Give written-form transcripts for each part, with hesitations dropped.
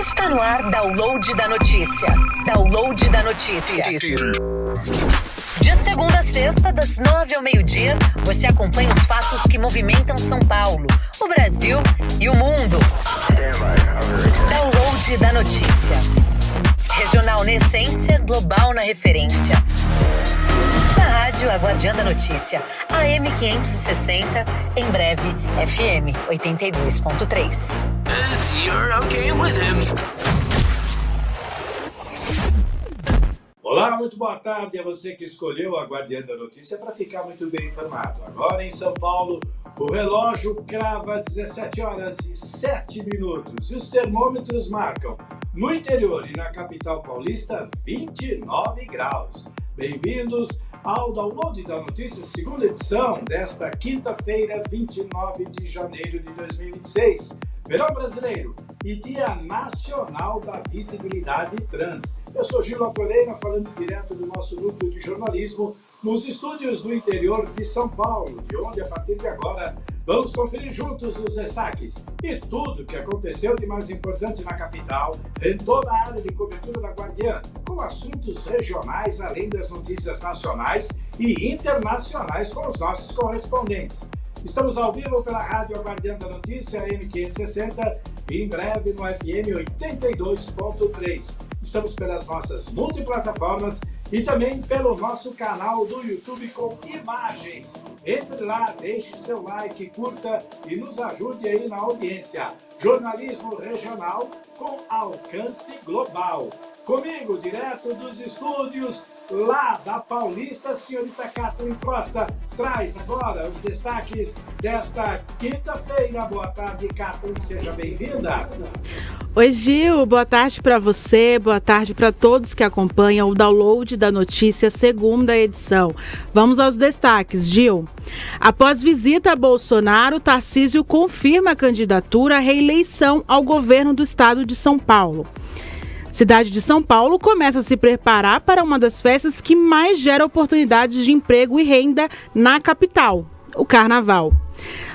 Está no ar Download da Notícia. Download da Notícia. De segunda a sexta, das 9 ao meio-dia, você acompanha os fatos que movimentam São Paulo, o Brasil e o mundo. Download da Notícia. Regional na essência, global na referência. Na rádio, a Guardiã da Notícia, AM 560, em breve, FM 82.3. Olá, muito boa tarde a você que escolheu a Guardiã da Notícia para ficar muito bem informado. Agora em São Paulo, o relógio crava 17 horas e 7 minutos e os termômetros marcam, no interior e na capital paulista, 29 graus. Bem-vindos ao Download da Notícia, segunda edição desta quinta-feira, 29 de janeiro de 2026. Verão brasileiro e Dia Nacional da Visibilidade Trans. Eu sou Gila Pereira, falando direto do nosso núcleo de jornalismo nos estúdios do interior de São Paulo, de onde, a partir de agora, vamos conferir juntos os destaques e tudo o que aconteceu de mais importante na capital, em toda a área de cobertura da Guardiã, com assuntos regionais, além das notícias nacionais e internacionais com os nossos correspondentes. Estamos ao vivo pela Rádio Guardiã da Notícia, M560, e em breve no FM 82.3. Estamos pelas nossas multiplataformas e também pelo nosso canal do YouTube com imagens. Entre lá, deixe seu like, curta e nos ajude aí na audiência. Jornalismo regional com alcance global. Comigo, direto dos estúdios lá da Paulista, a senhorita Catherine Costa traz agora os destaques desta quinta-feira. Boa tarde, Catherine, seja bem-vinda. Oi, Gil, boa tarde para você, boa tarde para todos que acompanham o Download da Notícia, segunda edição. Vamos aos destaques, Gil. Após visita a Bolsonaro, Tarcísio confirma a candidatura à reeleição ao governo do estado de São Paulo. Cidade de São Paulo começa a se preparar para uma das festas que mais gera oportunidades de emprego e renda na capital, o Carnaval.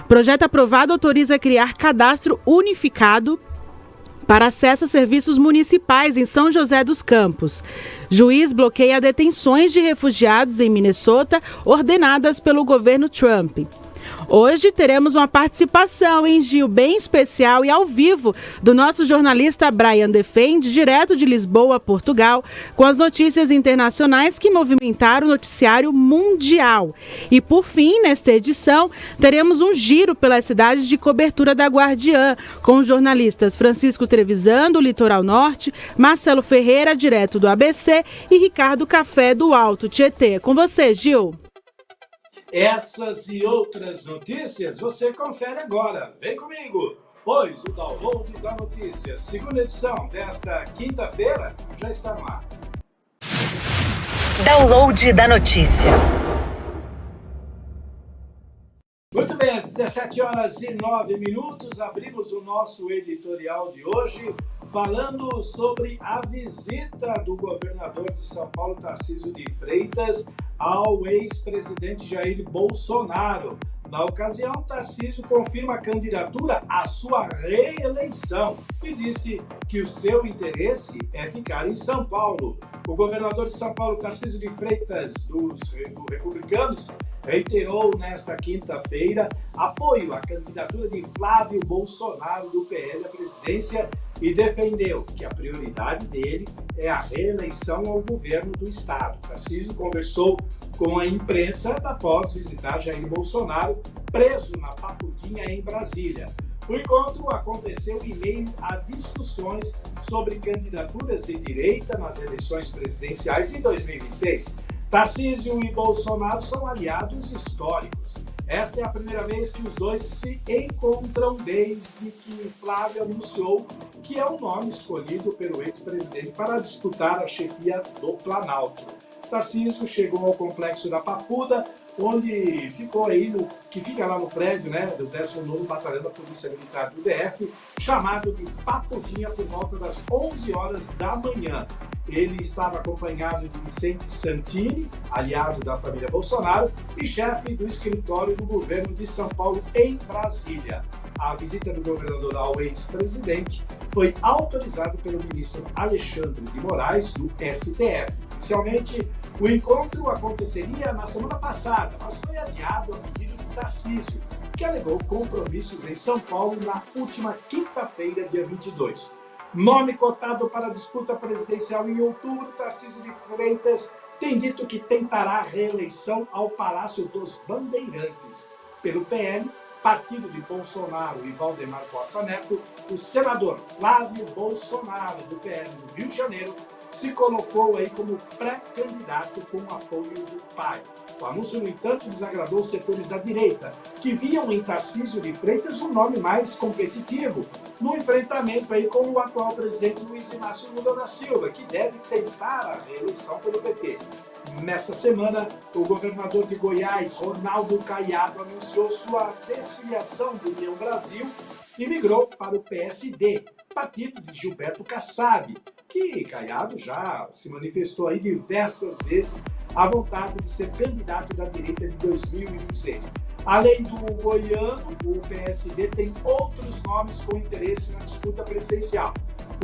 Projeto aprovado autoriza criar cadastro unificado para acesso a serviços municipais em São José dos Campos. Juiz bloqueia detenções de refugiados em Minnesota ordenadas pelo governo Trump. Hoje teremos uma participação em Gil bem especial e ao vivo do nosso jornalista Brian Defende, direto de Lisboa, Portugal, com as notícias internacionais que movimentaram o noticiário mundial. E por fim, nesta edição, teremos um giro pelas cidades de cobertura da Guardiã, com os jornalistas Francisco Trevisan, do Litoral Norte, Marcelo Ferreira, direto do ABC, e Ricardo Café, do Alto Tietê. Com você, Gil. Essas e outras notícias você confere agora. Vem comigo, pois o Download da Notícia, segunda edição desta quinta-feira, já está no ar. Download da Notícia. Muito bem, às 17 horas e 9 minutos, abrimos o nosso editorial de hoje, falando sobre a visita do governador de São Paulo, Tarcísio de Freitas, ao ex-presidente Jair Bolsonaro. Na ocasião, Tarcísio confirma a candidatura à sua reeleição e disse que o seu interesse é ficar em São Paulo. O governador de São Paulo, Tarcísio de Freitas, dos Republicanos, reiterou nesta quinta-feira apoio à candidatura de Flávio Bolsonaro, do PL, à presidência, e defendeu que a prioridade dele é a reeleição ao governo do estado. Tarcísio conversou com a imprensa após visitar Jair Bolsonaro, preso na Papudinha, em Brasília. O encontro aconteceu em meio a discussões sobre candidaturas de direita nas eleições presidenciais em 2026. Tarcísio e Bolsonaro são aliados históricos. Esta é a primeira vez que os dois se encontram desde que Flávio anunciou que é o nome escolhido pelo ex-presidente para disputar a chefia do Planalto. Tarcísio chegou ao complexo da Papuda, onde ficou aí que fica lá no prédio, né, do 19º Batalhão da Polícia Militar do DF, chamado de Papudinha, por volta das 11 horas da manhã. Ele estava acompanhado de Vicente Santini, aliado da família Bolsonaro, e chefe do escritório do governo de São Paulo em Brasília. A visita do governador ao ex-presidente foi autorizado pelo ministro Alexandre de Moraes, do STF. Inicialmente, o encontro aconteceria na semana passada, mas foi adiado a pedido de Tarcísio, que alegou compromissos em São Paulo na última quinta-feira, dia 22. Nome cotado para a disputa presidencial em outubro, Tarcísio de Freitas tem dito que tentará a reeleição ao Palácio dos Bandeirantes. Pelo PL, partido de Bolsonaro e Valdemar Costa Neto, o senador Flávio Bolsonaro, do PL do Rio de Janeiro, se colocou aí como pré-candidato com o apoio do pai. O anúncio, no entanto, desagradou os setores da direita, que viam em Tarcísio de Freitas um nome mais competitivo no enfrentamento aí com o atual presidente Luiz Inácio Lula da Silva, que deve tentar a reeleição pelo PT. Nesta semana, o governador de Goiás, Ronaldo Caiado, anunciou sua desfiliação do União Brasil e migrou para o PSD, partido de Gilberto Kassab, que Caiado já se manifestou aí diversas vezes a vontade de ser candidato da direita de 2026. Além do goiano, o PSD tem outros nomes com interesse na disputa presidencial.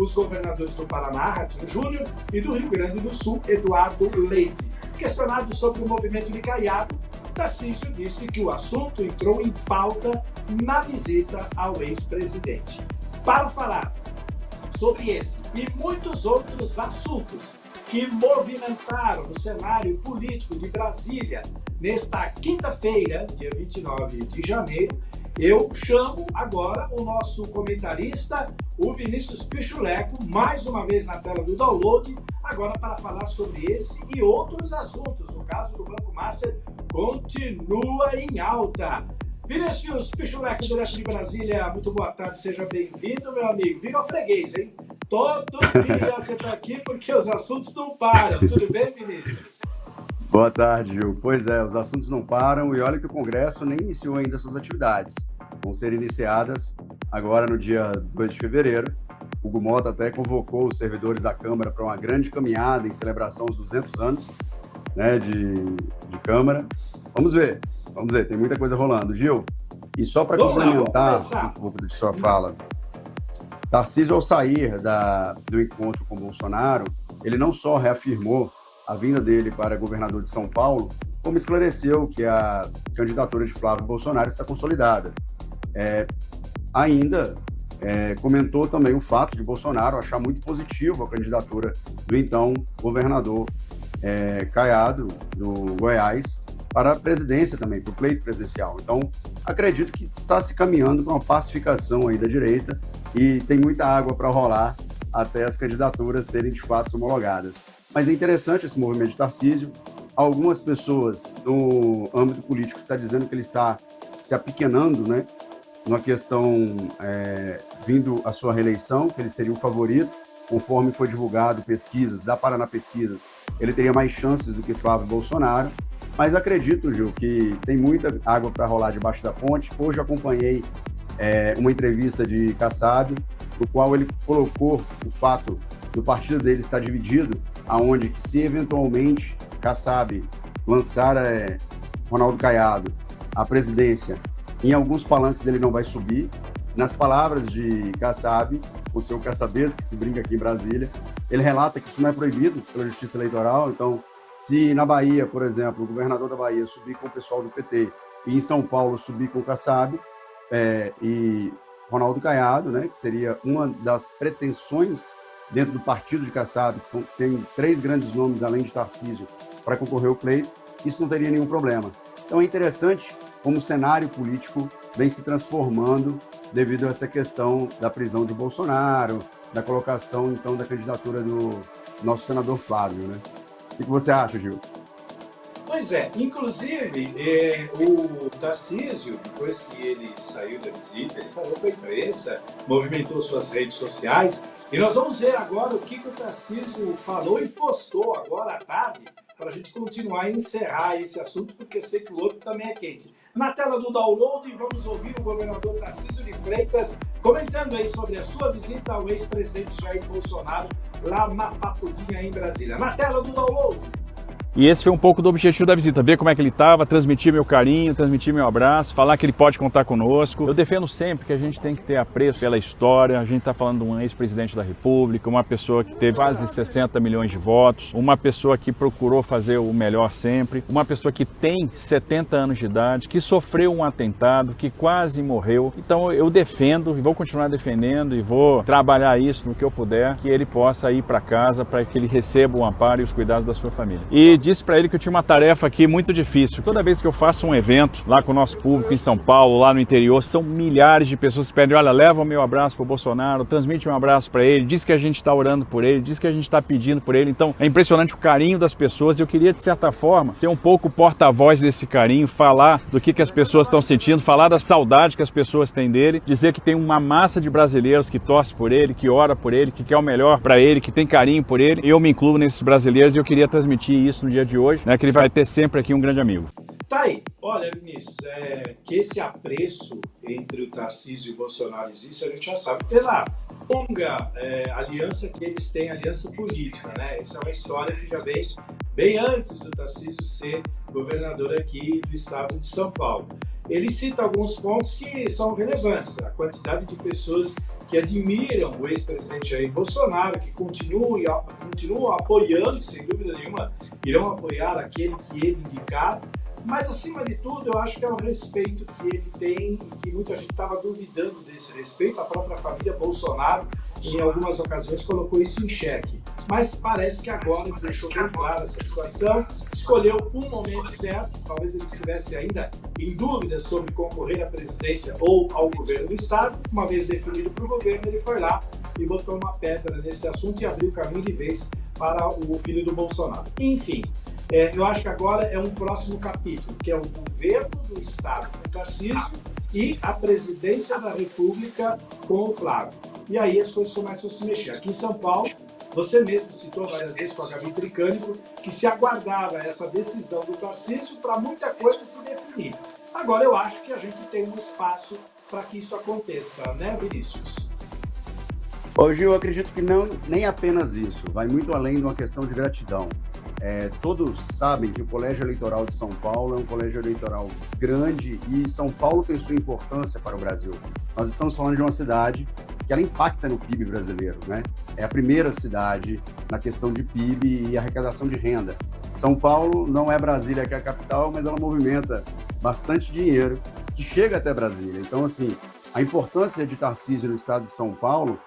Os governadores do Paraná, Ratinho Júnior, e do Rio Grande do Sul, Eduardo Leite. Questionado sobre o movimento de Caiado, Tarcísio disse que o assunto entrou em pauta na visita ao ex-presidente. Para falar sobre esse e muitos outros assuntos que movimentaram o cenário político de Brasília nesta quinta-feira, dia 29 de janeiro, eu chamo agora o nosso comentarista, o Vinícius Pichuleco, mais uma vez na tela do Download, agora para falar sobre esse e outros assuntos. O caso do Banco Master continua em alta. Vinícius Pichuleco, direto de Brasília, muito boa tarde, seja bem-vindo, meu amigo. Virou freguês, hein? Todo dia você está aqui porque os assuntos não param. Tudo bem, Vinícius? Boa tarde, Gil. Pois é, os assuntos não param e olha que o Congresso nem iniciou ainda suas atividades. Vão ser iniciadas agora no dia 2 de fevereiro. O Hugo Mota até convocou os servidores da Câmara para uma grande caminhada em celebração aos 200 anos, né, de Câmara. Vamos ver, tem muita coisa rolando. Gil, e só para complementar um pouco de sua fala, Tarcísio, ao sair do encontro com Bolsonaro, ele não só reafirmou a vinda dele para governador de São Paulo, como esclareceu que a candidatura de Flávio Bolsonaro está consolidada. Comentou também o fato de Bolsonaro achar muito positivo a candidatura do então governador Caiado, do Goiás, para a presidência também, para o pleito presidencial. Então, acredito que está se caminhando para uma pacificação aí da direita e tem muita água para rolar até as candidaturas serem de fato homologadas. Mas é interessante esse movimento de Tarcísio. Algumas pessoas no âmbito político estão dizendo que ele está se apequenando, né, numa questão vindo a sua reeleição, que ele seria o favorito, conforme foi divulgado pesquisas, da Paraná Pesquisas, ele teria mais chances do que Flávio Bolsonaro. Mas acredito, Gil, que tem muita água para rolar debaixo da ponte. Hoje acompanhei uma entrevista de Kassab, no qual ele colocou o fato do partido dele estar dividido, aonde que se eventualmente Kassab lançar Ronaldo Caiado à presidência, em alguns palanques ele não vai subir. Nas palavras de Kassab, o seu Kassabês, que se brinca aqui em Brasília, ele relata que isso não é proibido pela Justiça Eleitoral. Então, se na Bahia, por exemplo, o governador da Bahia subir com o pessoal do PT e em São Paulo subir com o Kassab e Ronaldo Caiado, né, que seria uma das pretensões dentro do partido de Kassab, que tem 3 grandes nomes além de Tarcísio para concorrer ao pleito, isso não teria nenhum problema. Então é interessante como o cenário político vem se transformando devido a essa questão da prisão de Bolsonaro, da colocação, então, da candidatura do nosso senador Flávio, né? O que você acha, Gil? Pois é, inclusive, o Tarcísio, depois que ele saiu da visita, ele falou com a imprensa, movimentou suas redes sociais, e nós vamos ver agora o que o Tarcísio falou e postou agora à tarde, para a gente continuar e encerrar esse assunto, porque eu sei que o outro também é quente. Na tela do Download, vamos ouvir o governador Tarcísio de Freitas comentando aí sobre a sua visita ao ex-presidente Jair Bolsonaro, lá na Papudinha, em Brasília. Na tela do Download. E esse foi um pouco do objetivo da visita, ver como é que ele estava, transmitir meu carinho, transmitir meu abraço, falar que ele pode contar conosco. Eu defendo sempre que a gente tem que ter apreço pela história. A gente está falando de um ex-presidente da República, uma pessoa que teve quase 60 milhões de votos, uma pessoa que procurou fazer o melhor sempre, uma pessoa que tem 70 anos de idade, que sofreu um atentado, que quase morreu. Então eu defendo e vou continuar defendendo e vou trabalhar isso no que eu puder, que ele possa ir para casa, para que ele receba o amparo e os cuidados da sua família. E disse para ele que eu tinha uma tarefa aqui muito difícil. Toda vez que eu faço um evento lá com o nosso público em São Paulo, lá no interior, são milhares de pessoas que pedem, olha, leva o meu abraço para o Bolsonaro, transmite um abraço para ele, diz que a gente está orando por ele, diz que a gente está pedindo por ele. Então é impressionante o carinho das pessoas. Eu queria, de certa forma, ser um pouco porta-voz desse carinho, falar do que as pessoas estão sentindo, falar da saudade que as pessoas têm dele, dizer que tem uma massa de brasileiros que torce por ele, que ora por ele, que quer o melhor para ele, que tem carinho por ele. Eu me incluo nesses brasileiros e eu queria transmitir isso no dia de hoje, né, que ele vai ter sempre aqui um grande amigo. Tá aí. Olha, Vinícius, que esse apreço entre o Tarcísio e o Bolsonaro existe, a gente já sabe pela longa aliança que eles têm, aliança política, né? Essa é uma história que já vem bem antes do Tarcísio ser governador aqui do estado de São Paulo. Ele cita alguns pontos que são relevantes, a quantidade de pessoas que admiram o ex-presidente Jair Bolsonaro, que continuam apoiando, sem dúvida nenhuma, irão apoiar aquele que ele indicar. Mas, acima de tudo, eu acho que é o respeito que ele tem e que muita gente estava duvidando desse respeito. A própria família Bolsonaro, em algumas ocasiões, colocou isso em xeque. Mas parece que agora ele deixou bem clara essa situação, escolheu um momento certo, talvez ele estivesse ainda em dúvida sobre concorrer à presidência ou ao governo do Estado. Uma vez definido para o governo, ele foi lá e botou uma pedra nesse assunto e abriu caminho de vez para o filho do Bolsonaro. Enfim, eu acho que agora é um próximo capítulo, que é o governo do Estado com o Tarcísio e a presidência da República com o Flávio. E aí as coisas começam a se mexer. Aqui em São Paulo, você mesmo citou várias vezes com a Gabi Tricânico que se aguardava essa decisão do Tarcísio para muita coisa se definir. Agora eu acho que a gente tem um espaço para que isso aconteça, né, Vinícius? Hoje eu acredito que não, nem apenas isso, vai muito além de uma questão de gratidão. Todos sabem que o Colégio Eleitoral de São Paulo é um colégio eleitoral grande e São Paulo tem sua importância para o Brasil. Nós estamos falando de uma cidade que ela impacta no PIB brasileiro, né? É a primeira cidade na questão de PIB e arrecadação de renda. São Paulo não é Brasília que é a capital, mas ela movimenta bastante dinheiro que chega até Brasília. Então, assim, a importância de Tarcísio no estado de São Paulo,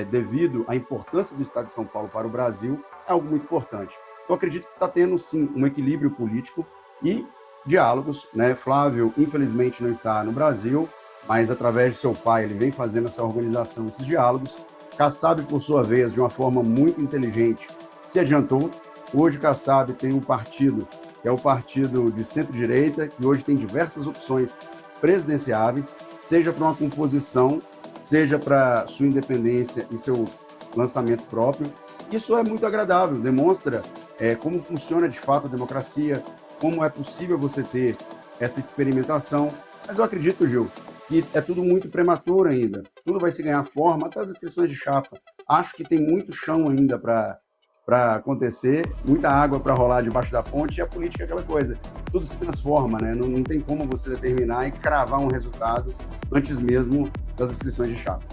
devido à importância do estado de São Paulo para o Brasil, é algo muito importante. Eu acredito que está tendo, sim, um equilíbrio político e diálogos, né? Flávio, infelizmente, não está no Brasil, mas através de seu pai, ele vem fazendo essa organização, esses diálogos. Kassab, por sua vez, de uma forma muito inteligente, se adiantou. Hoje, Kassab tem um partido, que é o partido de centro-direita, que hoje tem diversas opções presidenciáveis, seja para uma composição, seja para sua independência e seu lançamento próprio. Isso é muito agradável, demonstra como funciona de fato a democracia, como é possível você ter essa experimentação. Mas eu acredito, Gil, que é tudo muito prematuro ainda. Tudo vai se ganhar forma, até as inscrições de chapa. Acho que tem muito chão ainda para acontecer, muita água para rolar debaixo da ponte, e a política é aquela coisa. Tudo se transforma, né? Não tem como você determinar e cravar um resultado antes mesmo das inscrições de chapa.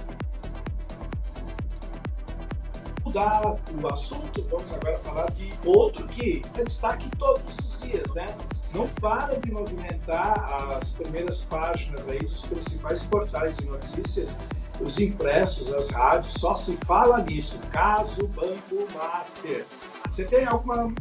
Mudar o assunto, vamos agora falar de outro que é destaque todos os dias, né? Não para de movimentar as primeiras páginas aí dos principais portais de notícias, os impressos, as rádios, só se fala nisso. Caso Banco Master. Você tem alguma...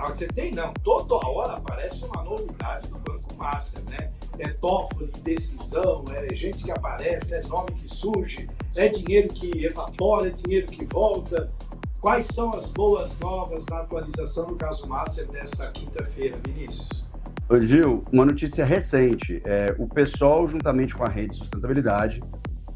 Você tem não, toda hora aparece uma novidade do Banco Master, né? É Toffoli, decisão, é gente que aparece, é nome que surge, é dinheiro que evapora, é dinheiro que volta. Quais são as boas novas na atualização do caso Master desta quinta-feira, Vinícius? Oi, Gil, uma notícia recente. O PSOL, juntamente com a Rede Sustentabilidade,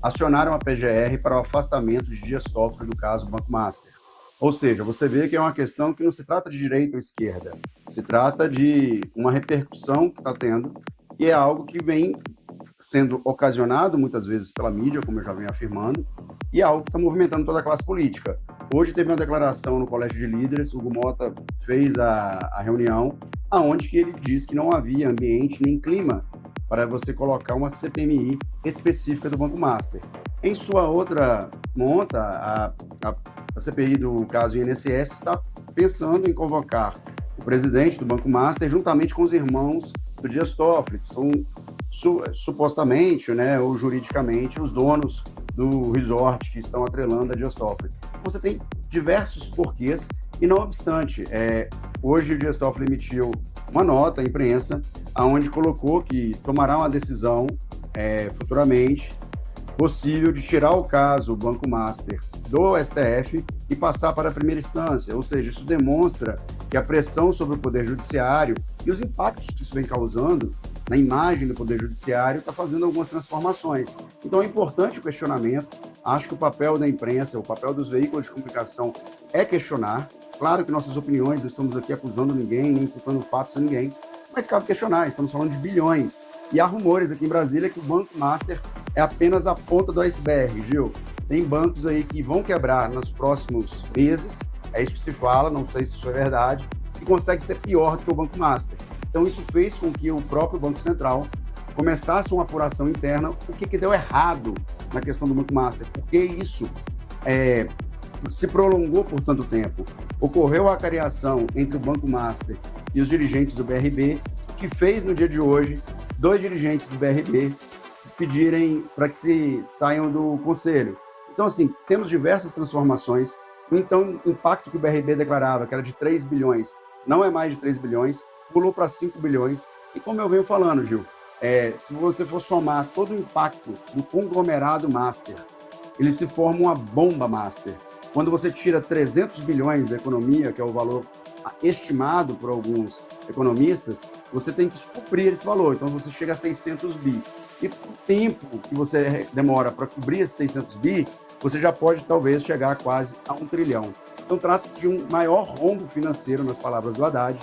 acionaram a PGR para o afastamento de Dias Toffoli do caso Banco Master. Ou seja, você vê que é uma questão que não se trata de direita ou esquerda, se trata de uma repercussão que está tendo, e é algo que vem sendo ocasionado muitas vezes pela mídia, como eu já venho afirmando, e é algo que está movimentando toda a classe política. Hoje teve uma declaração no Colégio de Líderes, o Hugo Mota fez a reunião, aonde que ele disse que não havia ambiente nem clima para você colocar uma CPMI específica do Banco Master. Em sua outra monta, a CPI do caso INSS está pensando em convocar o presidente do Banco Master juntamente com os irmãos do Dias Toffoli, que são supostamente, né, ou juridicamente, os donos do resort que estão atrelando a Dias Toffoli. Você tem diversos porquês e, não obstante, hoje o Dias Toffoli emitiu uma nota à imprensa onde colocou que tomará uma decisão futuramente possível de tirar o caso Banco Master do STF e passar para a primeira instância, ou seja, isso demonstra que a pressão sobre o Poder Judiciário e os impactos que isso vem causando na imagem do Poder Judiciário está fazendo algumas transformações. Então é importante o questionamento, acho que o papel da imprensa, o papel dos veículos de comunicação é questionar. Claro que nossas opiniões, não estamos aqui acusando ninguém, nem imputando fatos a ninguém, mas cabe questionar, estamos falando de bilhões. E há rumores aqui em Brasília que o Banco Master é apenas a ponta do iceberg, Gil. Tem bancos aí que vão quebrar nos próximos meses, é isso que se fala, não sei se isso é verdade, e consegue ser pior do que o Banco Master. Então isso fez com que o próprio Banco Central começasse uma apuração interna, o que deu errado na questão do Banco Master, porque isso se prolongou por tanto tempo. Ocorreu a cariação entre o Banco Master e os dirigentes do BRB, que fez no dia de hoje 2 dirigentes do BRB pedirem para que se saiam do conselho. Então, assim, temos diversas transformações. Então, o impacto que o BRB declarava, que era de 3 bilhões, não é mais de 3 bilhões, pulou para 5 bilhões. E como eu venho falando, Gil, se você for somar todo o impacto do conglomerado Master, ele se forma uma bomba Master. Quando você tira 300 bilhões da economia, que é o valor estimado por alguns economistas, você tem que suprir esse valor. Então, você chega a 600 bi. E com o tempo que você demora para cobrir esses 600 bi, você já pode, talvez, chegar quase a 1 trilhão. Então, trata-se de um maior rombo financeiro, nas palavras do Haddad.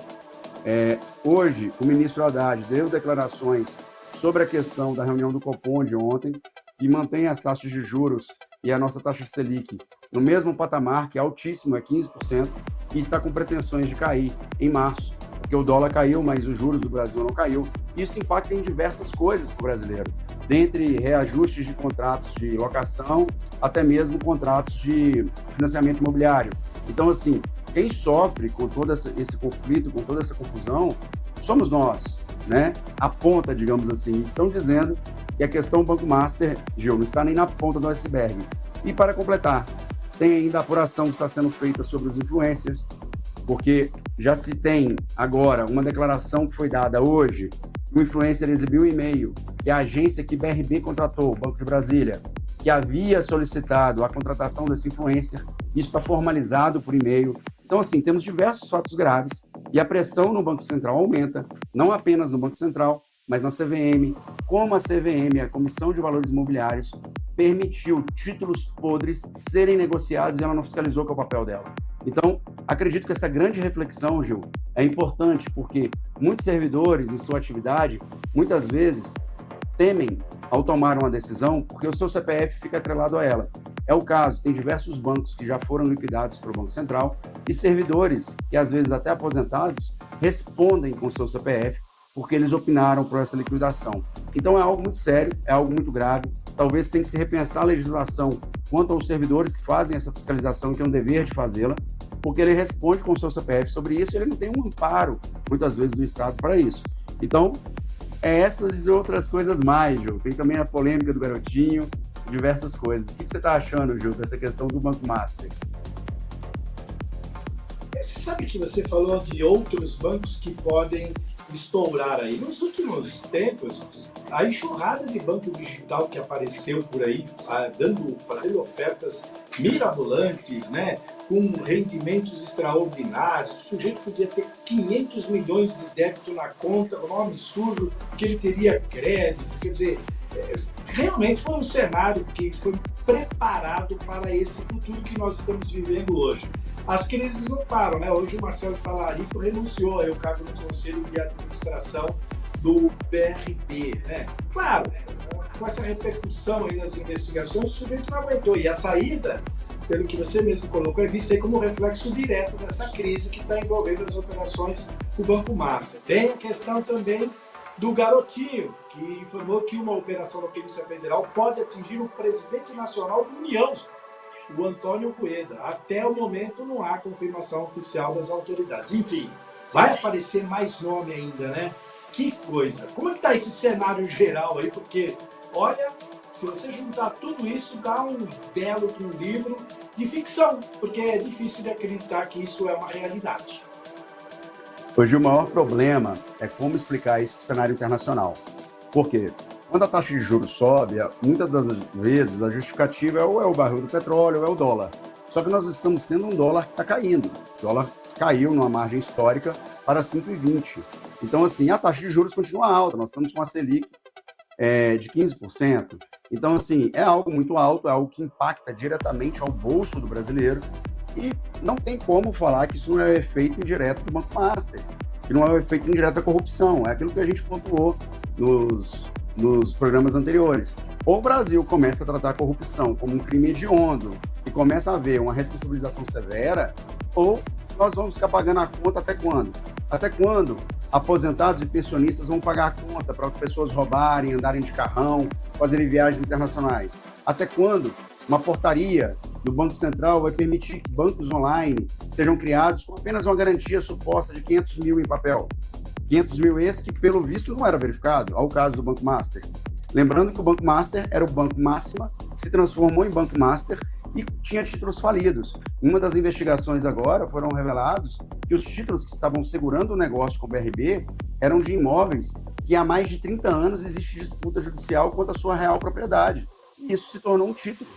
Hoje, o ministro Haddad deu declarações sobre a questão da reunião do Copom de ontem e mantém as taxas de juros e a nossa taxa de Selic no mesmo patamar, que é altíssimo, é 15%, e está com pretensões de cair em março, porque o dólar caiu, mas os juros do Brasil não caiu. Isso impacta em diversas coisas para o brasileiro, dentre reajustes de contratos de locação, até mesmo contratos de financiamento imobiliário. Então, assim, quem sofre com todo esse conflito, com toda essa confusão, somos nós, né? A ponta, digamos assim. Estão dizendo que a questão Banco Master, Gil, não está nem na ponta do iceberg. E para completar, tem ainda a apuração que está sendo feita sobre os influencers, porque já se tem agora uma declaração que foi dada hoje, o influencer exibiu um e-mail que a agência que BRB contratou, o Banco de Brasília, que havia solicitado a contratação desse influencer, isso está formalizado por e-mail. Então, assim, temos diversos fatos graves e a pressão no Banco Central aumenta, não apenas no Banco Central, mas na CVM, como a CVM, a Comissão de Valores Imobiliários, permitiu títulos podres serem negociados e ela não fiscalizou, que é o papel dela. Então, acredito que essa grande reflexão, Gil, é importante porque muitos servidores em sua atividade, muitas vezes, temem ao tomar uma decisão porque o seu CPF fica atrelado a ela. É o caso, tem diversos bancos que já foram liquidados pelo Banco Central e servidores que, às vezes, até aposentados, respondem com o seu CPF porque eles opinaram por essa liquidação. Então, é algo muito sério, é algo muito grave. Talvez tenha que se repensar a legislação quanto aos servidores que fazem essa fiscalização, que é um dever de fazê-la, porque ele responde com o seu CPF sobre isso e ele não tem um amparo, muitas vezes, do Estado para isso. Então, essas e outras coisas mais, Gil. Tem também a polêmica do garotinho, diversas coisas. O que você está achando, Gil, dessa questão do Banco Master? Você sabe que você falou de outros bancos que podem estourar aí. Nos últimos tempos, a enxurrada de banco digital que apareceu por aí, fazendo ofertas mirabolantes, né? Com rendimentos extraordinários. O sujeito podia ter 500 milhões de débito na conta, o nome sujo, que ele teria crédito. Quer dizer, realmente foi um cenário que foi preparado para esse futuro que nós estamos vivendo hoje. As crises não param, né? Hoje o Marcelo Talarico renunciou ao cargo no Conselho de Administração do BRB, né? Claro, com essa repercussão aí nas investigações, o sujeito não aguentou. E a saída pelo que você mesmo colocou, é visto aí como reflexo direto dessa crise que está envolvendo as operações do Banco Master. Tem a questão também do Garotinho, que informou que uma operação da Polícia Federal pode atingir o presidente nacional da União, o Antônio Rueda. Até o momento não há confirmação oficial das autoridades. Enfim, vai aparecer mais nome ainda, né? Que coisa! Como é que tá esse cenário geral aí? Porque, olha, se você juntar tudo isso, dá um belo de um livro de ficção, porque é difícil de acreditar que isso é uma realidade. Hoje o maior problema é como explicar isso para o cenário internacional. Por quê? Quando a taxa de juros sobe, muitas das vezes a justificativa ou é o barril do petróleo ou é o dólar. Só que nós estamos tendo um dólar que está caindo. O dólar caiu numa margem histórica para 5,20. Então, assim, a taxa de juros continua alta. Nós estamos com a Selic de 15%. Então, assim, é algo muito alto, é algo que impacta diretamente ao bolso do brasileiro. E não tem como falar que isso não é o efeito indireto do Banco Master, que não é o efeito indireto da corrupção. É aquilo que a gente pontuou nos programas anteriores. Ou o Brasil começa a tratar a corrupção como um crime hediondo e começa a haver uma responsabilização severa, ou nós vamos ficar pagando a conta até quando? Até quando aposentados e pensionistas vão pagar a conta para pessoas roubarem, andarem de carrão, fazerem viagens internacionais? Até quando uma portaria do Banco Central vai permitir que bancos online sejam criados com apenas uma garantia suposta de 500 mil em papel? 500 mil esse que, pelo visto, não era verificado, ao caso do Banco Master. Lembrando que o Banco Master era o Banco Máxima, que se transformou em Banco Master e tinha títulos falidos. Em uma das investigações agora foram revelados que os títulos que estavam segurando o negócio com o BRB eram de imóveis que há mais de 30 anos existe disputa judicial quanto à sua real propriedade. E isso se tornou um título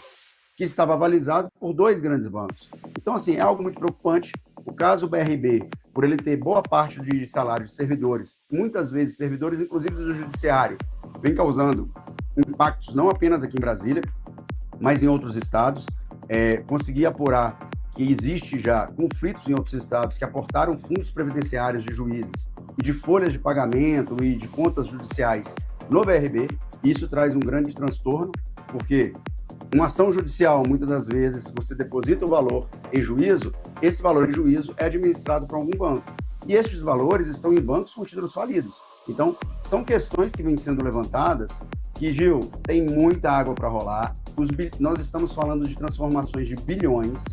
que estava avalizado por 2 grandes bancos. Então, assim, é algo muito preocupante. O caso BRB, por ele ter boa parte de salários de servidores, muitas vezes servidores, inclusive do judiciário, vem causando impactos não apenas aqui em Brasília, mas em outros estados. Consegui apurar que existe já conflitos em outros estados que aportaram fundos previdenciários de juízes e de folhas de pagamento e de contas judiciais no BRB. Isso traz um grande transtorno, porque uma ação judicial, muitas das vezes, você deposita o valor em juízo, esse valor em juízo é administrado por algum banco. E estes valores estão em bancos com títulos falidos. Então, são questões que vêm sendo levantadas que, Gil, tem muita água para rolar. Nós estamos falando de transformações de bilhões,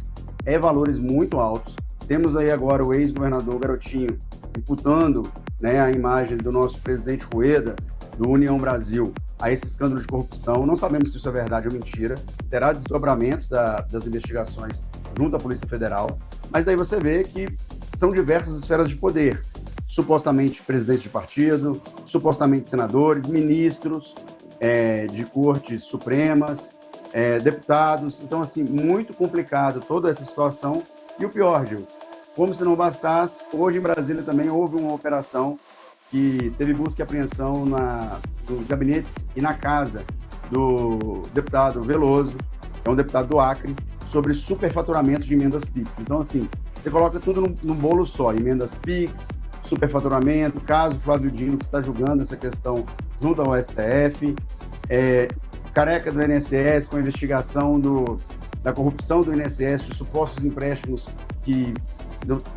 valores muito altos. Temos aí agora o ex-governador Garotinho imputando, né, a imagem do nosso presidente Rueda, do União Brasil, a esse escândalo de corrupção. Não sabemos se isso é verdade ou mentira. Terá desdobramentos das investigações junto à Polícia Federal. Mas daí você vê que são diversas esferas de poder. Supostamente presidentes de partido, supostamente senadores, ministros de cortes supremas, deputados. Então, assim, muito complicado toda essa situação. E o pior, Gil, como se não bastasse, hoje em Brasília também houve uma operação que teve busca e apreensão nos gabinetes e na casa do deputado Veloso, que é um deputado do Acre, sobre superfaturamento de emendas PIX. Então, assim, você coloca tudo num bolo só, emendas PIX, superfaturamento, caso Flávio Dino, que está julgando essa questão junto ao STF, careca do INSS com a investigação da corrupção do INSS, de supostos empréstimos que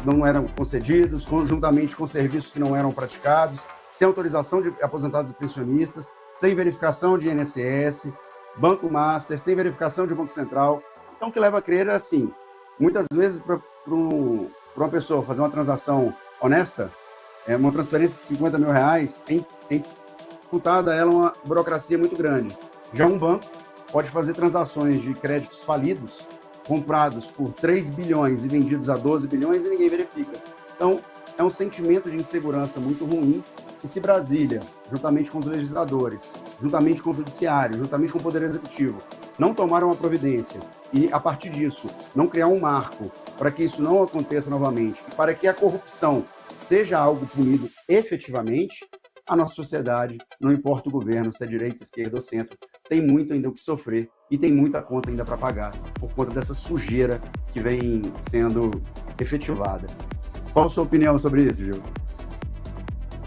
não eram concedidos, conjuntamente com serviços que não eram praticados, sem autorização de aposentados e pensionistas, sem verificação de INSS, Banco Master, sem verificação de Banco Central. Então, o que leva a crer é assim, muitas vezes para uma pessoa fazer uma transação honesta, uma transferência de 50 mil reais, tem imputada a ela uma burocracia muito grande. Já um banco pode fazer transações de créditos falidos, comprados por 3 bilhões e vendidos a 12 bilhões e ninguém verifica. Então, é um sentimento de insegurança muito ruim. E se Brasília, juntamente com os legisladores, juntamente com o judiciário, juntamente com o Poder Executivo, não tomaram uma providência e, a partir disso, não criar um marco para que isso não aconteça novamente e para que a corrupção seja algo punido efetivamente, a nossa sociedade, não importa o governo, se é direita, esquerda ou centro, tem muito ainda o que sofrer e tem muita conta ainda para pagar por conta dessa sujeira que vem sendo efetivada. Qual a sua opinião sobre isso, Gil?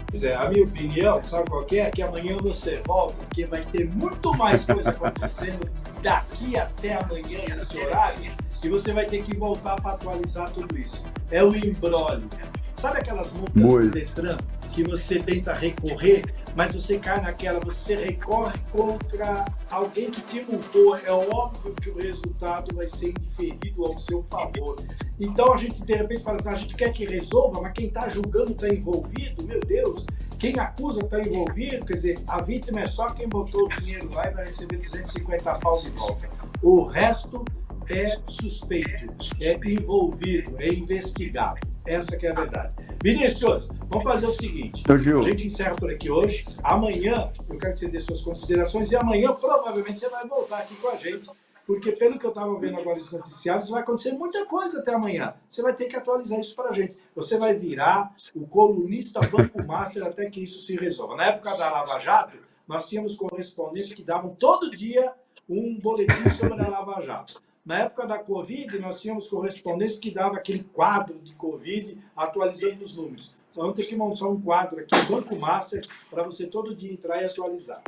Pois é, a minha opinião, sabe qual que é? Que amanhã você volta, porque vai ter muito mais coisa acontecendo daqui até amanhã nesse horário. e você vai ter que voltar para atualizar tudo isso. É um imbróglio. Sabe aquelas multas do Detran que você tenta recorrer, mas você cai naquela, você recorre contra alguém que te multou, é óbvio que o resultado vai ser indiferido ao seu favor. Então a gente de repente fala assim, a gente quer que resolva, mas quem está julgando está envolvido, meu Deus, quem acusa está envolvido, quer dizer, a vítima é só quem botou o dinheiro lá e vai receber 250 pau de volta. O resto é suspeito, é envolvido, é investigado. Essa que é a verdade. Vinícius, vamos fazer o seguinte. A gente encerra por aqui hoje. Amanhã, eu quero que você dê suas considerações e amanhã provavelmente você vai voltar aqui com a gente, porque pelo que eu estava vendo agora nos noticiários, vai acontecer muita coisa até amanhã. Você vai ter que atualizar isso para a gente. Você vai virar o colunista Banco Master até que isso se resolva. Na época da Lava Jato, nós tínhamos correspondentes que davam todo dia um boletim sobre a Lava Jato. Na época da Covid, nós tínhamos correspondentes que davam aquele quadro de Covid atualizando os números. Então, vamos ter que montar um quadro aqui, Banco Master, para você todo dia entrar e atualizar.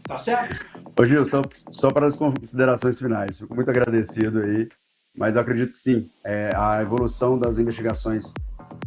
Tá certo? Ô Gil, só para as considerações finais. Fico muito agradecido aí, mas eu acredito que sim, a evolução das investigações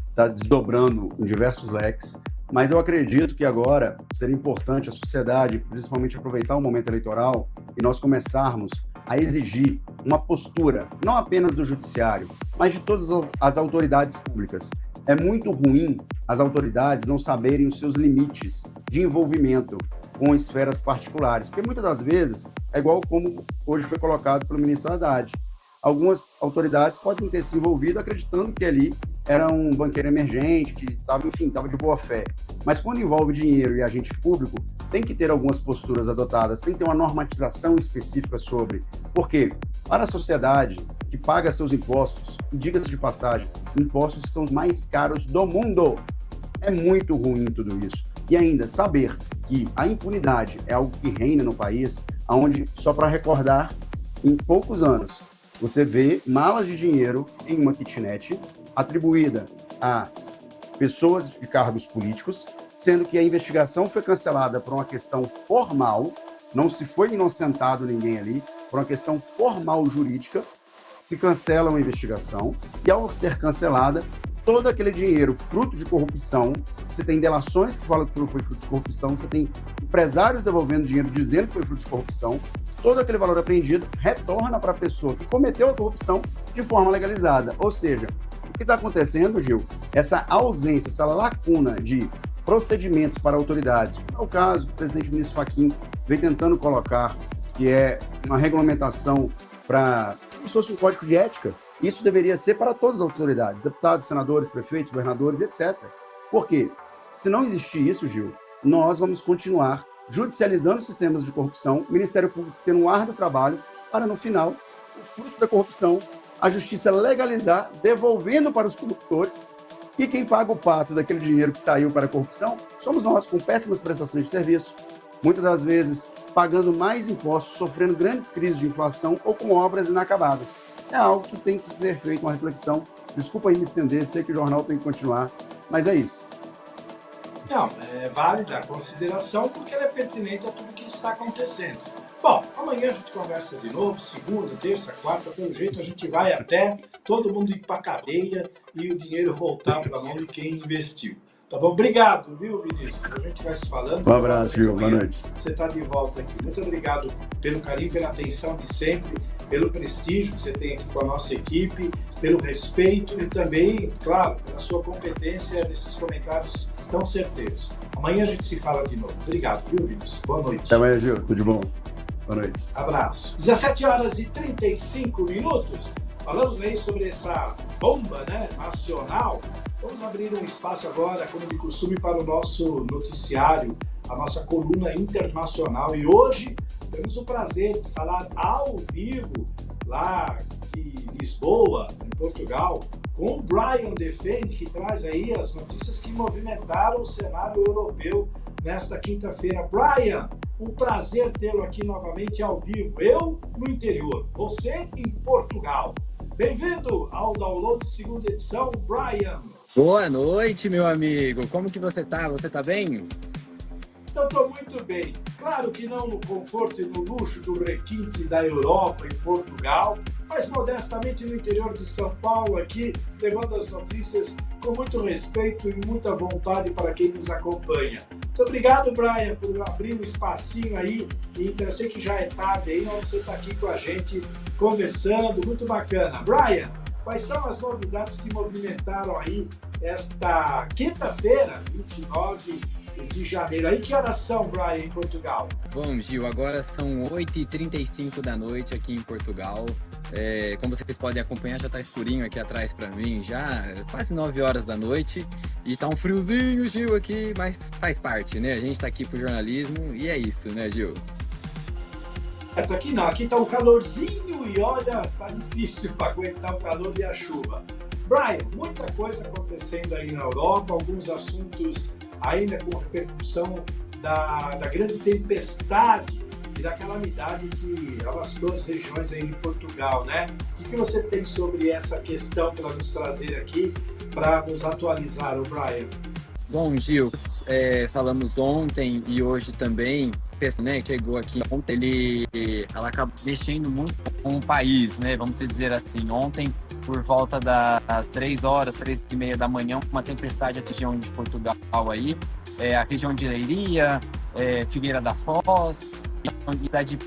está desdobrando em diversos leques, mas eu acredito que agora seria importante a sociedade, principalmente aproveitar o momento eleitoral e nós começarmos a exigir uma postura, não apenas do judiciário, mas de todas as autoridades públicas. É muito ruim as autoridades não saberem os seus limites de envolvimento com esferas particulares, porque muitas das vezes é igual como hoje foi colocado pelo ministro Haddad. Algumas autoridades podem ter se envolvido acreditando que ali era um banqueiro emergente, que estava de boa fé. Mas quando envolve dinheiro e agente público, tem que ter algumas posturas adotadas, tem que ter uma normatização específica sobre. Por quê? Para a sociedade que paga seus impostos, e diga-se de passagem, impostos são os mais caros do mundo. É muito ruim tudo isso. E ainda saber que a impunidade é algo que reina no país, onde, só para recordar, em poucos anos, você vê malas de dinheiro em uma kitnet atribuída a pessoas de cargos políticos, sendo que a investigação foi cancelada por uma questão formal, não se foi inocentado ninguém ali, por uma questão formal jurídica, se cancela uma investigação e, ao ser cancelada, todo aquele dinheiro fruto de corrupção, você tem delações que falam que foi fruto de corrupção, você tem empresários devolvendo dinheiro dizendo que foi fruto de corrupção, todo aquele valor apreendido retorna para a pessoa que cometeu a corrupção de forma legalizada. Ou seja, o que está acontecendo, Gil, essa ausência, essa lacuna de procedimentos para autoridades, como é o caso que o presidente ministro Fachin vem tentando colocar, que é uma regulamentação para, como se fosse um código de ética, isso deveria ser para todas as autoridades, deputados, senadores, prefeitos, governadores, etc. Por quê? Se não existir isso, Gil, nós vamos continuar judicializando sistemas de corrupção, o Ministério Público tendo um árduo trabalho para, no final, o fruto da corrupção, a justiça legalizar, devolvendo para os corruptores, e quem paga o pato daquele dinheiro que saiu para a corrupção somos nós, com péssimas prestações de serviço, muitas das vezes pagando mais impostos, sofrendo grandes crises de inflação ou com obras inacabadas. É algo que tem que ser feito uma reflexão. Desculpa aí me estender, sei que o jornal tem que continuar, mas é isso. Não, é válida a consideração porque ela é pertinente a tudo que está acontecendo. Bom, amanhã a gente conversa de novo, segunda, terça, quarta, pelo jeito a gente vai até todo mundo ir para a cadeia e o dinheiro voltar para a mão de quem investiu. Tá bom? Obrigado, viu, Vinícius? A gente vai se falando. Um abraço, Gil. Boa noite. Você está de volta aqui. Muito obrigado pelo carinho, pela atenção de sempre, pelo prestígio que você tem aqui com a nossa equipe, pelo respeito e também, claro, pela sua competência nesses comentários tão certeiros. Amanhã a gente se fala de novo. Obrigado, viu, Vinícius? Boa noite. Até amanhã, Gil. Tudo de bom. Boa noite. Abraço. 17h35. Falamos aí sobre essa bomba, né, nacional. Vamos abrir um espaço agora, como de costume, para o nosso noticiário, a nossa coluna internacional. E hoje temos o prazer de falar ao vivo, lá em Lisboa, em Portugal, com o Brian Defende, que traz aí as notícias que movimentaram o cenário europeu nesta quinta-feira. Brian, um prazer tê-lo aqui novamente ao vivo. Eu no interior, você em Portugal. Bem-vindo ao Download segunda edição, Brian. Boa noite, meu amigo. Como que você tá? Você tá bem? Eu estou muito bem. Claro que não no conforto e no luxo do requinte da Europa, em Portugal, mas modestamente no interior de São Paulo, aqui, levando as notícias com muito respeito e muita vontade para quem nos acompanha. Muito obrigado, Brian, por abrir um espacinho aí. Então, eu sei que já é tarde aí, mas você está aqui com a gente conversando, muito bacana. Brian, quais são as novidades que movimentaram aí esta quinta-feira, 29 de janeiro? Aí que horas são, Brian, em Portugal? Bom, Gil, agora são 8h35 da noite aqui em Portugal. Como vocês podem acompanhar, já tá escurinho aqui atrás para mim, já quase 9 horas da noite. E tá um friozinho, Gil, aqui, mas faz parte, né? A gente tá aqui pro jornalismo e é isso, né, Gil? Aqui não, aqui tá um calorzinho e olha, tá difícil para aguentar o calor e a chuva. Brian, muita coisa acontecendo aí na Europa, alguns assuntos ainda com repercussão da grande tempestade e da calamidade que alastrou as regiões aí em Portugal, né? O que você tem sobre essa questão para nos trazer aqui, para nos atualizar, Brian? Bom, Gil, falamos ontem e hoje também, né, que chegou aqui ontem, ela acabou mexendo muito com o país, né, vamos dizer assim. Ontem, por volta das 3h30 da manhã, uma tempestade atingiu a região de Portugal aí, a região de Leiria, Figueira da Foz, a cidade de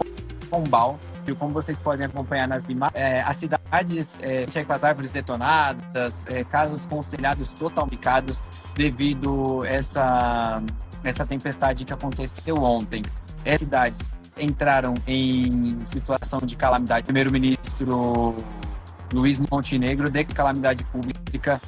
Pombal. E como vocês podem acompanhar nas imagens, as cidades tinham com as árvores detonadas, casas com os telhados totalmente picados devido a essa tempestade que aconteceu ontem. As cidades entraram em situação de calamidade. O primeiro-ministro Luiz Montenegro de calamidade pública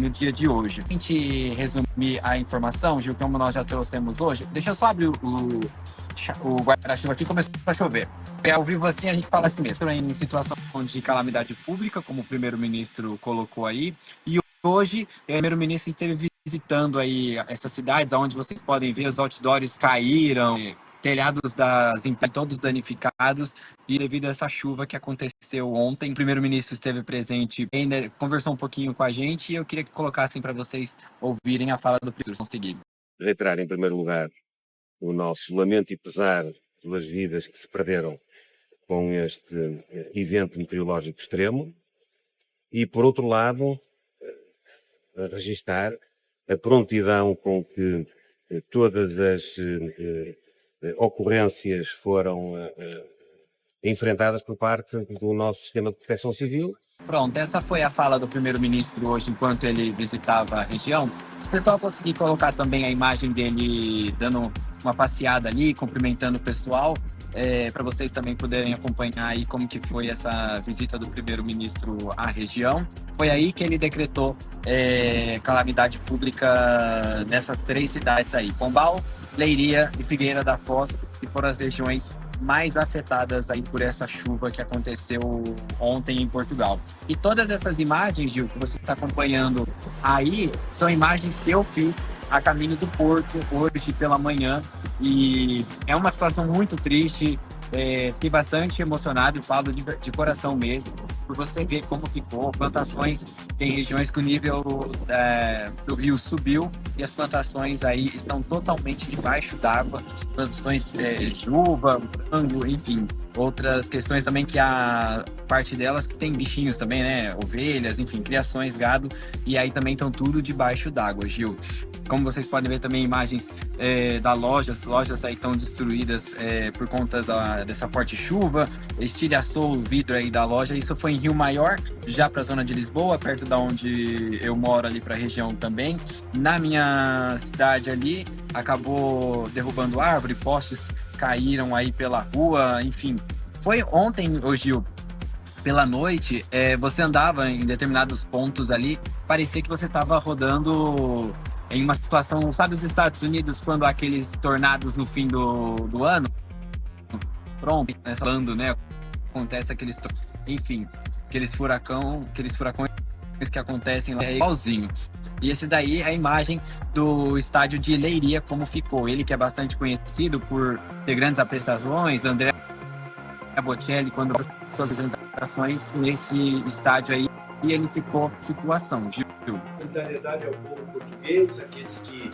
no dia de hoje. Para a gente resumir a informação, Gil, como nós já trouxemos hoje, deixa eu só abrir o guarda-chuva aqui, começou a chover. Ao vivo assim, a gente fala assim mesmo, em situação de calamidade pública, como o primeiro-ministro colocou aí, e hoje o primeiro-ministro esteve visitando aí essas cidades, onde vocês podem ver os outdoors caíram, telhados das empresas todos danificados, e devido a essa chuva que aconteceu ontem, o primeiro-ministro esteve presente, ainda conversou um pouquinho com a gente, e eu queria que colocassem para vocês ouvirem a fala do primeiro-ministro seguinte. Reiterar em primeiro lugar o nosso lamento e pesar pelas vidas que se perderam com este evento meteorológico extremo e, por outro lado, registar a prontidão com que todas as ocorrências foram enfrentadas por parte do nosso sistema de proteção civil. Pronto, essa foi a fala do primeiro-ministro hoje, enquanto ele visitava a região. Se o pessoal conseguir colocar também a imagem dele dando uma passeada ali, cumprimentando o pessoal, para vocês também poderem acompanhar aí como que foi essa visita do primeiro-ministro à região. Foi aí que ele decretou calamidade pública nessas 3 cidades aí, Pombal, Leiria e Figueira da Foz, que foram as regiões mais afetadas aí por essa chuva que aconteceu ontem em Portugal. E todas essas imagens, Gil, que você está acompanhando aí, são imagens que eu fiz a caminho do Porto hoje pela manhã, e é uma situação muito triste. Fiquei bastante emocionado e falo de coração mesmo, por você ver como ficou. Plantações, tem regiões que o nível do rio subiu e as plantações aí estão totalmente debaixo d'água. Plantações de uva, frango, enfim. Outras questões também que a parte delas que tem bichinhos também, né? Ovelhas, enfim, criações, gado. E aí também estão tudo debaixo d'água, Gil. Como vocês podem ver também imagens das lojas aí estão destruídas por conta dessa forte chuva, estilhaçou o vidro aí da loja. Isso foi em Rio Maior, já para a zona de Lisboa, perto da onde eu moro, ali para a região também. Na minha cidade ali, acabou derrubando árvore, postes caíram aí pela rua, enfim. Foi ontem, Gil, pela noite, você andava em determinados pontos ali, parecia que você estava rodando em uma situação, sabe, os Estados Unidos, quando há aqueles tornados no fim do ano? Pronto, falando, né? Acontece enfim, aqueles furacões que acontecem lá, é igualzinho. E esse daí é a imagem do estádio de Leiria, como ficou. Ele que é bastante conhecido por ter grandes apresentações, André Bocelli, quando faz suas apresentações nesse estádio aí, e ele ficou situação, Gil. Solidariedade ao povo português, aqueles que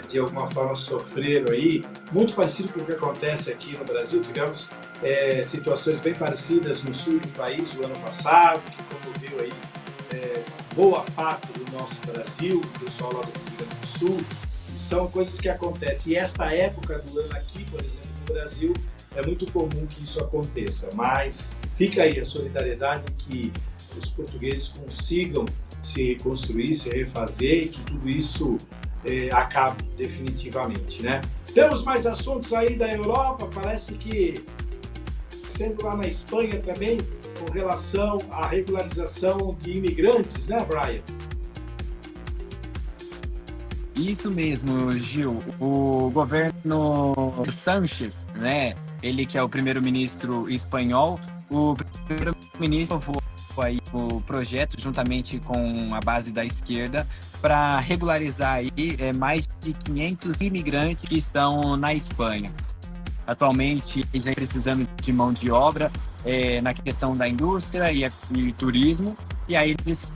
de alguma forma sofreram aí, muito parecido com o que acontece aqui no Brasil. Tivemos situações bem parecidas no sul do país o ano passado, que comoveu aí boa parte do nosso Brasil, o pessoal lá do Rio Grande do Sul. São coisas que acontecem. E esta época do ano aqui, por exemplo, no Brasil, é muito comum que isso aconteça. Mas fica aí a solidariedade, que os portugueses consigam se reconstruir, se refazer, e que tudo isso acabe definitivamente, né? Temos mais assuntos aí da Europa, parece que sendo lá na Espanha também, com relação à regularização de imigrantes, né, Brian? Isso mesmo, Gil. O governo Sánchez, né? Ele que é o primeiro-ministro espanhol, o primeiro-ministro aí o projeto juntamente com a base da esquerda para regularizar aí mais de 500 imigrantes que estão na Espanha. Atualmente eles vêm precisando de mão de obra na questão da indústria e turismo, e aí eles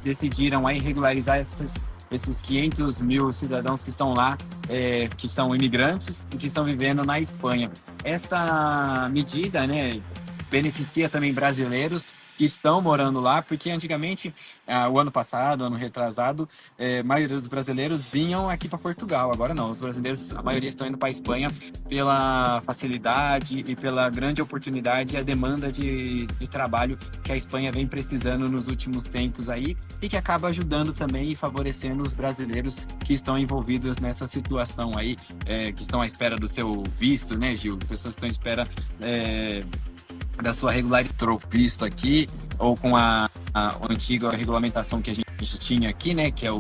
decidiram aí regularizar esses 500 mil cidadãos que estão lá, que são imigrantes e que estão vivendo na Espanha. Essa medida, né, beneficia também brasileiros que estão morando lá, porque antigamente, o ano passado, ano retrasado, a maioria dos brasileiros vinham aqui para Portugal. Agora não, os brasileiros, a maioria estão indo para a Espanha pela facilidade e pela grande oportunidade e a demanda de trabalho que a Espanha vem precisando nos últimos tempos aí, e que acaba ajudando também e favorecendo os brasileiros que estão envolvidos nessa situação aí, que estão à espera do seu visto, né, Gil? Pessoas que estão à espera da sua regularidade visto aqui, ou com a antiga regulamentação que a gente tinha aqui, né, que é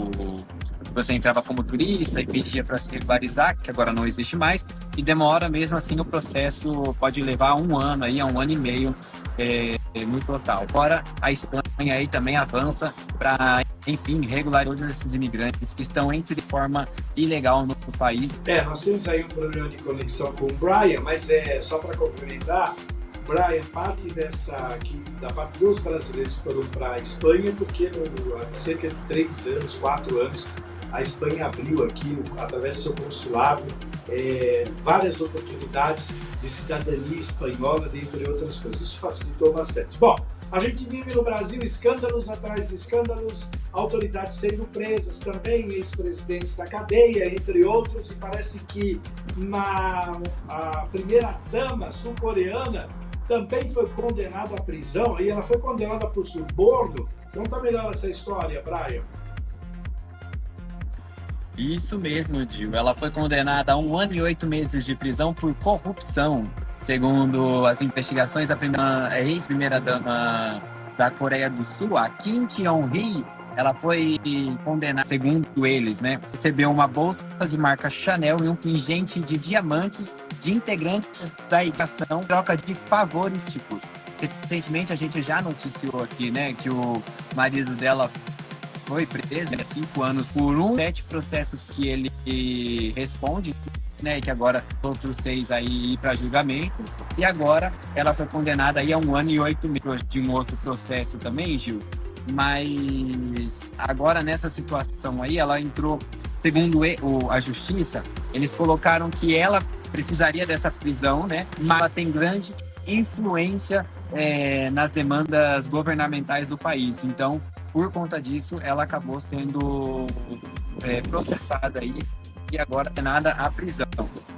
você entrava como turista e pedia para se regularizar, que agora não existe mais, e demora mesmo assim o processo, pode levar um ano aí, a um ano e meio no total. Agora a Espanha aí também avança para, enfim, regularizar todos esses imigrantes que estão de forma ilegal no país. Nós temos aí um problema de conexão com o Brian, mas só para complementar, Brian, parte da parte dos brasileiros que foram para a Espanha, porque há cerca de 3 anos, 4 anos, a Espanha abriu aqui, através do seu consulado, várias oportunidades de cidadania espanhola, dentre outras coisas. Isso facilitou bastante. Bom, a gente vive no Brasil escândalos atrás de escândalos, autoridades sendo presas também, ex-presidentes da cadeia, entre outros, e parece que a primeira-dama sul-coreana também foi condenada à prisão, e ela foi condenada por suborno. Conta melhor essa história, Brian. Isso mesmo, Gil. Ela foi condenada a 1 ano e 8 meses de prisão por corrupção. Segundo as investigações, a ex-primeira-dama da Coreia do Sul, a Kim Kyung-hee, ela foi condenada, segundo eles, né? Recebeu uma bolsa de marca Chanel e um pingente de diamantes de integrantes da educação, troca de favores tipos. Recentemente a gente já noticiou aqui, né, que o marido dela foi preso 5 anos por 7 processos que ele responde, né, que agora outros 6 aí para julgamento, e agora ela foi condenada aí a 1 ano e 8 meses de um outro processo também, Gil. Mas agora nessa situação aí, ela entrou, segundo a justiça, eles colocaram que ela precisaria dessa prisão, né? Mas ela tem grande influência nas demandas governamentais do país. Então, por conta disso, ela acabou sendo processada aí e agora condenada à prisão.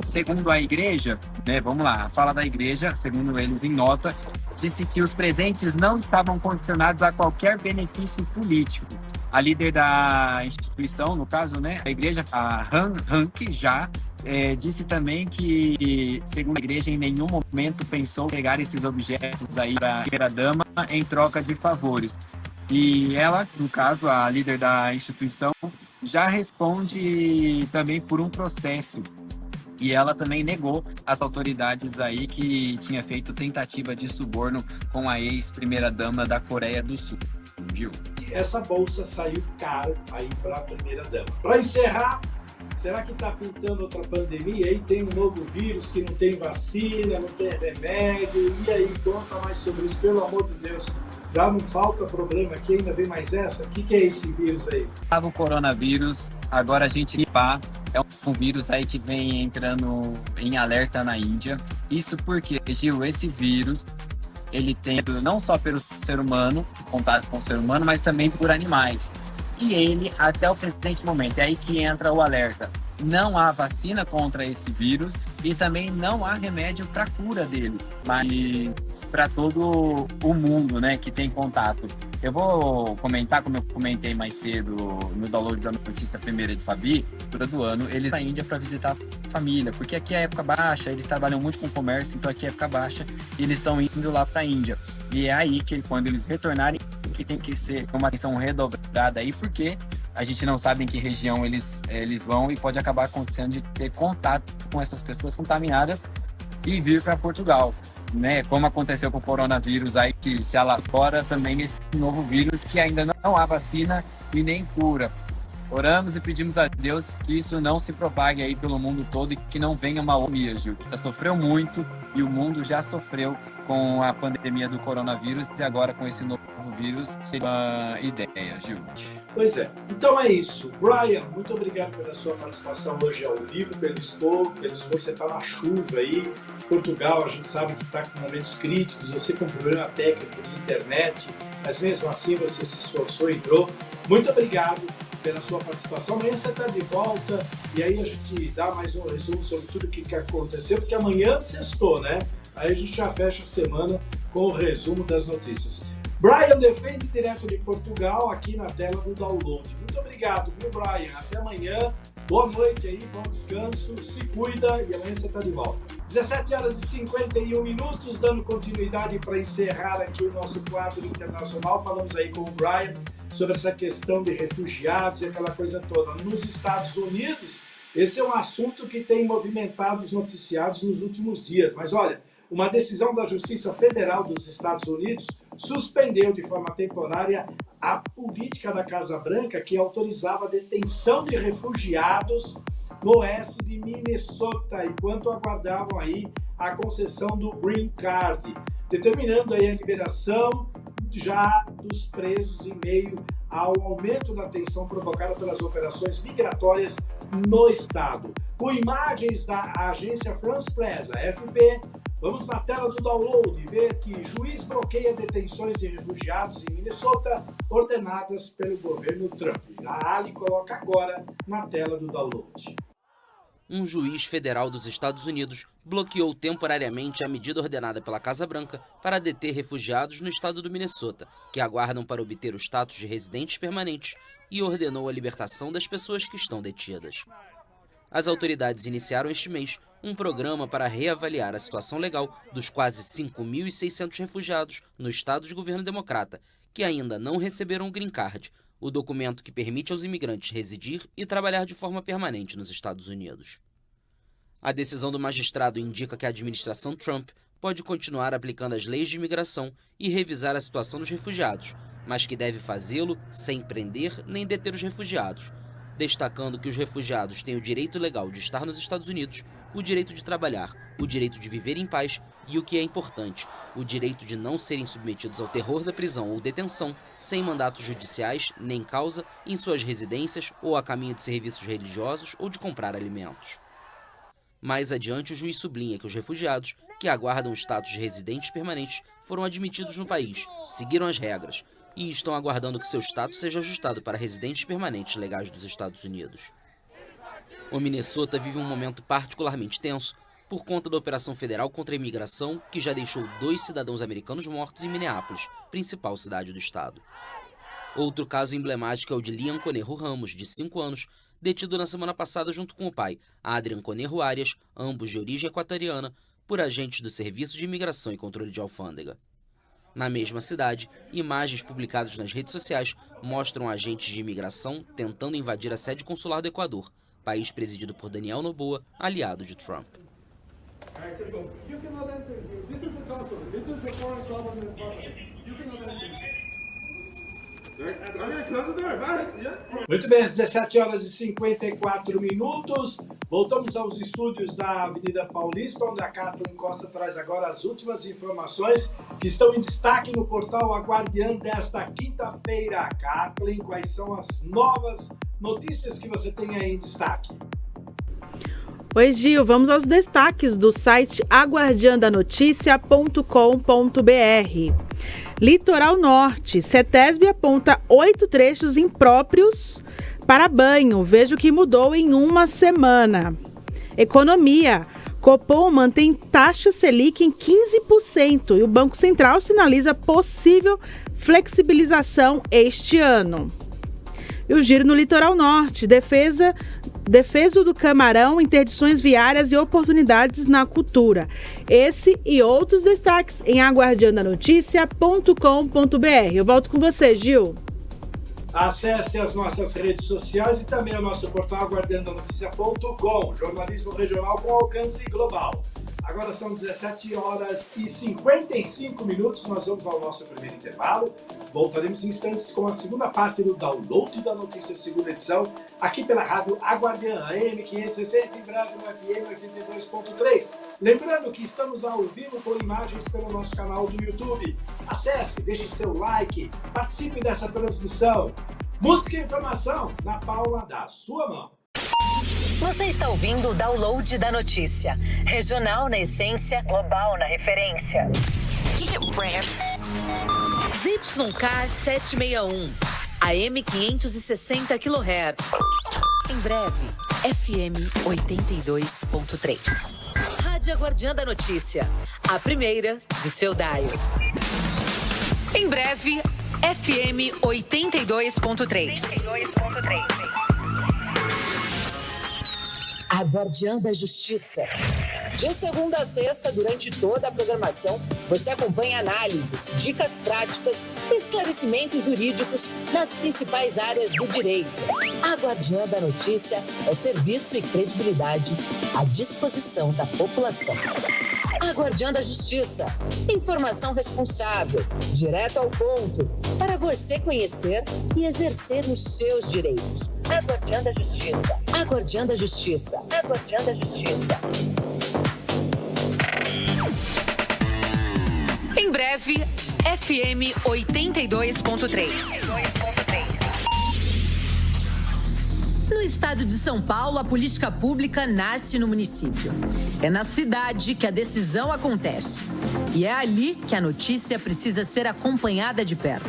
Segundo a igreja, né? Vamos lá, a fala da igreja, segundo eles em nota, disse que os presentes não estavam condicionados a qualquer benefício político. A líder da instituição, no caso, né, a igreja, a Han Hank, já disse também que, segundo a igreja, em nenhum momento pensou pegar esses objetos aí para a primeira-dama em troca de favores. E ela, no caso, a líder da instituição, já responde também por um processo. E ela também negou às autoridades aí que tinha feito tentativa de suborno com a ex-primeira-dama da Coreia do Sul. Gil. Essa bolsa saiu caro aí para a primeira-dama. Para encerrar, será que está pintando outra pandemia? Aí tem um novo vírus que não tem vacina, não tem remédio. E aí, conta mais sobre isso, pelo amor de Deus. Já não falta problema aqui, ainda vem mais essa? O que é esse vírus aí? O coronavírus, agora a gente é um vírus aí que vem entrando em alerta na Índia. Isso porque, Gil, esse vírus, ele tem não só pelo ser humano, contato com o ser humano, mas também por animais. E ele, até o presente momento, é aí que entra o alerta. Não há vacina contra esse vírus e também não há remédio para a cura deles, mas para todo o mundo, né, que tem contato. Eu vou comentar, como eu comentei mais cedo no download da notícia primeira de Fabi, do ano, eles na Índia para visitar a família, porque aqui é época baixa, eles trabalham muito com comércio, então aqui é época baixa, e eles estão indo lá para a Índia. E é aí que quando eles retornarem, que tem que ser uma atenção redobrada aí, porque a gente não sabe em que região eles vão e pode acabar acontecendo de ter contato com essas pessoas contaminadas e vir para Portugal, né? Como aconteceu com o coronavírus aí, que se elabora também esse novo vírus que ainda não há vacina e nem cura. Oramos e pedimos a Deus que isso não se propague aí pelo mundo todo e que não venha uma pandemia, Gil. Já sofreu muito e o mundo já sofreu com a pandemia do coronavírus e agora com esse novo vírus, uma ideia, Gil. Pois é. Então é isso. Brian, muito obrigado pela sua participação hoje ao vivo, pelo esforço. Você está na chuva aí. Portugal, a gente sabe que está com momentos críticos, você com problema técnico de internet, mas mesmo assim você se esforçou e entrou. Muito obrigado pela sua participação. Amanhã você está de volta e aí a gente dá mais um resumo sobre tudo o que aconteceu, porque amanhã sextou, né? Aí a gente já fecha a semana com o resumo das notícias. Brian defende direto de Portugal aqui na tela do download. Muito obrigado, viu, Brian? Até amanhã. Boa noite aí, bom descanso, se cuida e amanhã você está de volta. 17h51, dando continuidade para encerrar aqui o nosso quadro internacional. Falamos aí com o Brian sobre essa questão de refugiados e aquela coisa toda. Nos Estados Unidos, esse é um assunto que tem movimentado os noticiários nos últimos dias. Mas olha, uma decisão da Justiça Federal dos Estados Unidos suspendeu de forma temporária a política da Casa Branca que autorizava a detenção de refugiados no oeste de Minnesota, enquanto aguardavam aí a concessão do Green Card, determinando aí a liberação já dos presos em meio ao aumento da tensão provocada pelas operações migratórias no estado. Com imagens da agência France Press, a AFP, vamos na tela do download ver que juiz bloqueia detenções de refugiados em Minnesota ordenadas pelo governo Trump. A Ali coloca agora na tela do download. Um juiz federal dos Estados Unidos bloqueou temporariamente a medida ordenada pela Casa Branca para deter refugiados no estado do Minnesota, que aguardam para obter o status de residentes permanentes, e ordenou a libertação das pessoas que estão detidas. As autoridades iniciaram este mês um programa para reavaliar a situação legal dos quase 5.600 refugiados no estado de governo democrata, que ainda não receberam o Green Card, o documento que permite aos imigrantes residir e trabalhar de forma permanente nos Estados Unidos. A decisão do magistrado indica que a administração Trump pode continuar aplicando as leis de imigração e revisar a situação dos refugiados, mas que deve fazê-lo sem prender nem deter os refugiados, destacando que os refugiados têm o direito legal de estar nos Estados Unidos, o direito de trabalhar, o direito de viver em paz e, o que é importante, o direito de não serem submetidos ao terror da prisão ou detenção, sem mandatos judiciais nem causa, em suas residências ou a caminho de serviços religiosos ou de comprar alimentos. Mais adiante, o juiz sublinha que os refugiados, que aguardam o status de residentes permanentes, foram admitidos no país, seguiram as regras e estão aguardando que seu status seja ajustado para residentes permanentes legais dos Estados Unidos. O Minnesota vive um momento particularmente tenso por conta da operação federal contra a imigração, que já deixou 2 cidadãos americanos mortos em Minneapolis, principal cidade do estado. Outro caso emblemático é o de Liam Conejo Ramos, de 5 anos, detido na semana passada junto com o pai, Adrian Conejo Arias, ambos de origem equatoriana, por agentes do Serviço de Imigração e Controle de Alfândega. Na mesma cidade, imagens publicadas nas redes sociais mostram agentes de imigração tentando invadir a sede consular do Equador, país presidido por Daniel Noboa, aliado de Trump. Muito bem, 17h54. Voltamos aos estúdios da Avenida Paulista, onde a Kathleen Costa traz agora as últimas informações que estão em destaque no portal A Guardiã desta quinta-feira. Kathleen, quais são as novas notícias que você tem aí em destaque? Oi, Gil, vamos aos destaques do site aguardiandanoticia.com.br. Litoral Norte, CETESB aponta 8 trechos impróprios para banho. Veja o que mudou em uma semana. Economia, Copom mantém taxa Selic em 15% e o Banco Central sinaliza possível flexibilização este ano. E o giro no Litoral Norte, defesa do camarão, interdições viárias e oportunidades na cultura. Esse e outros destaques em aguardiandanoticia.com.br. Eu volto com você, Gil. Acesse as nossas redes sociais e também o nosso portal aguardiandanoticia.com, jornalismo regional com alcance global. Agora são 17h55, nós vamos ao nosso primeiro intervalo. Voltaremos em instantes com a segunda parte do Download da Notícia, segunda edição, aqui pela Rádio A Guardiã, AM 560, em breve no FM 82.3. Lembrando que estamos ao vivo com imagens pelo nosso canal do YouTube. Acesse, deixe seu like, participe dessa transmissão. Música e informação na palma da sua mão. Você está ouvindo o Download da Notícia. Regional na essência, global na referência. ZYK 761, AM 560 kHz. Em breve, FM 82.3. Rádio Guardiã da Notícia, a primeira do seu dial. Em breve, FM 82.3. A Guardiã da Justiça. De segunda a sexta, durante toda a programação, você acompanha análises, dicas práticas e esclarecimentos jurídicos nas principais áreas do direito. A Guardiã da Notícia é serviço e credibilidade à disposição da população. A Guardiã da Justiça. Informação responsável, direto ao ponto, para você conhecer e exercer os seus direitos. A Guardiã da Justiça. A Guardiã da Justiça. A Guardiã da Justiça. Em breve, FM 82.3. No estado de São Paulo, a política pública nasce no município. É na cidade que a decisão acontece. E é ali que a notícia precisa ser acompanhada de perto.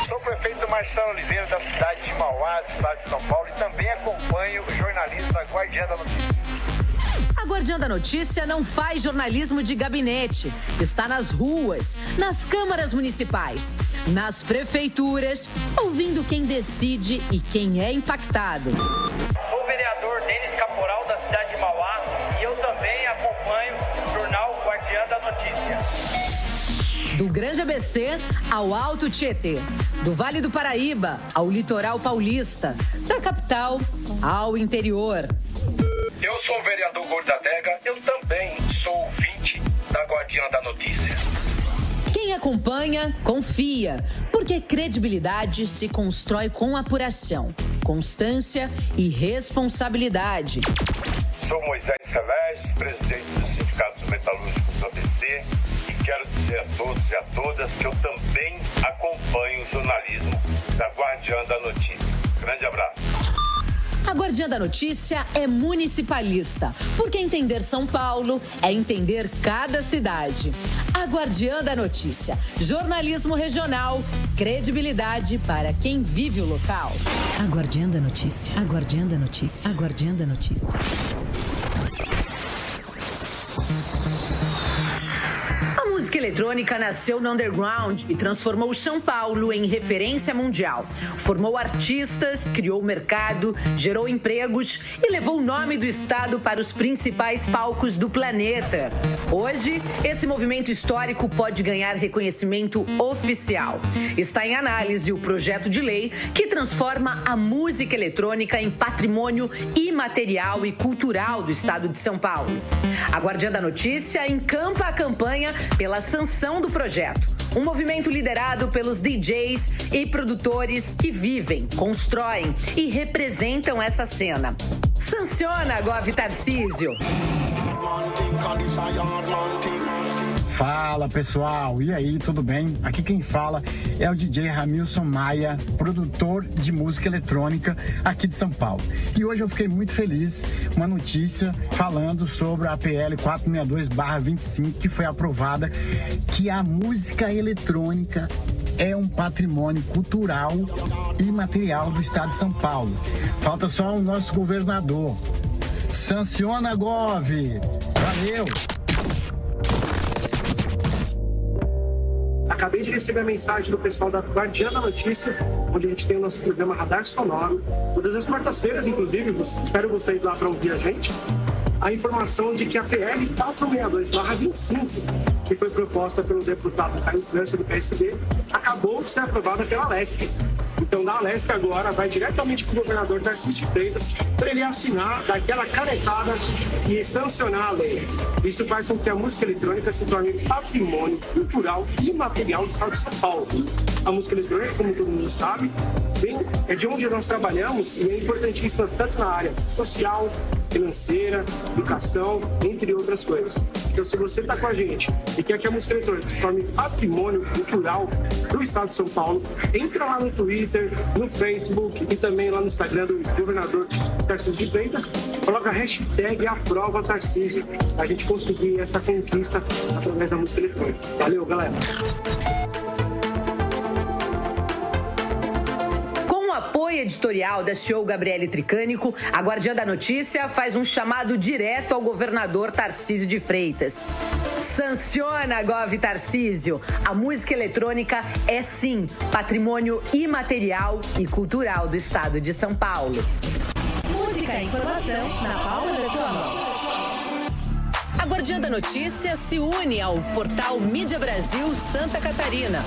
Sou o prefeito Marcelo Oliveira, da cidade de Mauá, do estado de São Paulo, e também acompanho o jornalismo da Guardiã da Notícia. A Guardiã da Notícia não faz jornalismo de gabinete. Está nas ruas, nas câmaras municipais, nas prefeituras, ouvindo quem decide e quem é impactado. Sou o vereador Denis Caporal, da cidade de Mauá, e eu também acompanho o jornal Guardiã da Notícia. Do Grande ABC ao Alto Tietê, do Vale do Paraíba ao Litoral Paulista, da capital ao interior. Eu sou o vereador Gordatega, eu também sou ouvinte da Guardiã da Notícia. Quem acompanha, confia, porque credibilidade se constrói com apuração, constância e responsabilidade. Sou Moisés Celeste, presidente do Sindicato Metalúrgico do ABC, e quero dizer a todos e a todas que eu também acompanho o jornalismo da Guardiã da Notícia. Grande abraço. A Guardiã da Notícia é municipalista, porque entender São Paulo é entender cada cidade. A Guardiã da Notícia, jornalismo regional, credibilidade para quem vive o local. A Guardiã da Notícia, a Guardiã da Notícia, a Guardiã da Notícia. A música eletrônica nasceu no underground e transformou São Paulo em referência mundial. Formou artistas, criou mercado, gerou empregos e levou o nome do estado para os principais palcos do planeta. Hoje, esse movimento histórico pode ganhar reconhecimento oficial. Está em análise o projeto de lei que transforma a música eletrônica em patrimônio imaterial e cultural do estado de São Paulo. A Guardiã da Notícia encampa a campanha pela sanção do projeto. Um movimento liderado pelos DJs e produtores que vivem, constroem e representam essa cena. Sanciona, Gov Tarcísio! Fala pessoal, e aí, tudo bem? Aqui quem fala é o DJ Ramilson Maia, produtor de música eletrônica aqui de São Paulo. E hoje eu fiquei muito feliz, uma notícia falando sobre a PL 462/25, que foi aprovada, que a música eletrônica é um patrimônio cultural e material do estado de São Paulo. Falta só o nosso governador. Sanciona, Gov! Valeu! Acabei de receber a mensagem do pessoal da Guardiã da Notícia, onde a gente tem o nosso programa Radar Sonoro. Todas as quartas-feiras, inclusive, espero vocês lá para ouvir a gente. A informação de que a PL 462/25, que foi proposta pelo deputado Caio França do PSD, acabou de ser aprovada pela Lesp. Então, da Lesp agora vai diretamente para o governador Tarcísio de Freitas para ele assinar, dar aquela canetada e sancionar a lei. Isso faz com que a música eletrônica se torne patrimônio cultural e material do estado de São Paulo. A música eletrônica, como todo mundo sabe, é de onde nós trabalhamos e é importantíssima tanto na área social, financeira, educação, entre outras coisas. Então, se você está com a gente e quer que a música eletrônica se torne patrimônio cultural do estado de São Paulo, entra lá no Twitter, no Facebook e também lá no Instagram do governador Tarcísio de Freitas, coloca a hashtag Aprova Tarcísio, a gente conseguir essa conquista através da música eletrônica. Valeu, galera! Apoio editorial da CEO Gabriele Tricânico, a Guardiã da Notícia faz um chamado direto ao governador Tarcísio de Freitas. Sanciona, Gov Tarcísio! A música eletrônica é sim patrimônio imaterial e cultural do estado de São Paulo. Música e informação na palma da sua mão. A Guardiã da Notícia se une ao portal Mídia Brasil Santa Catarina.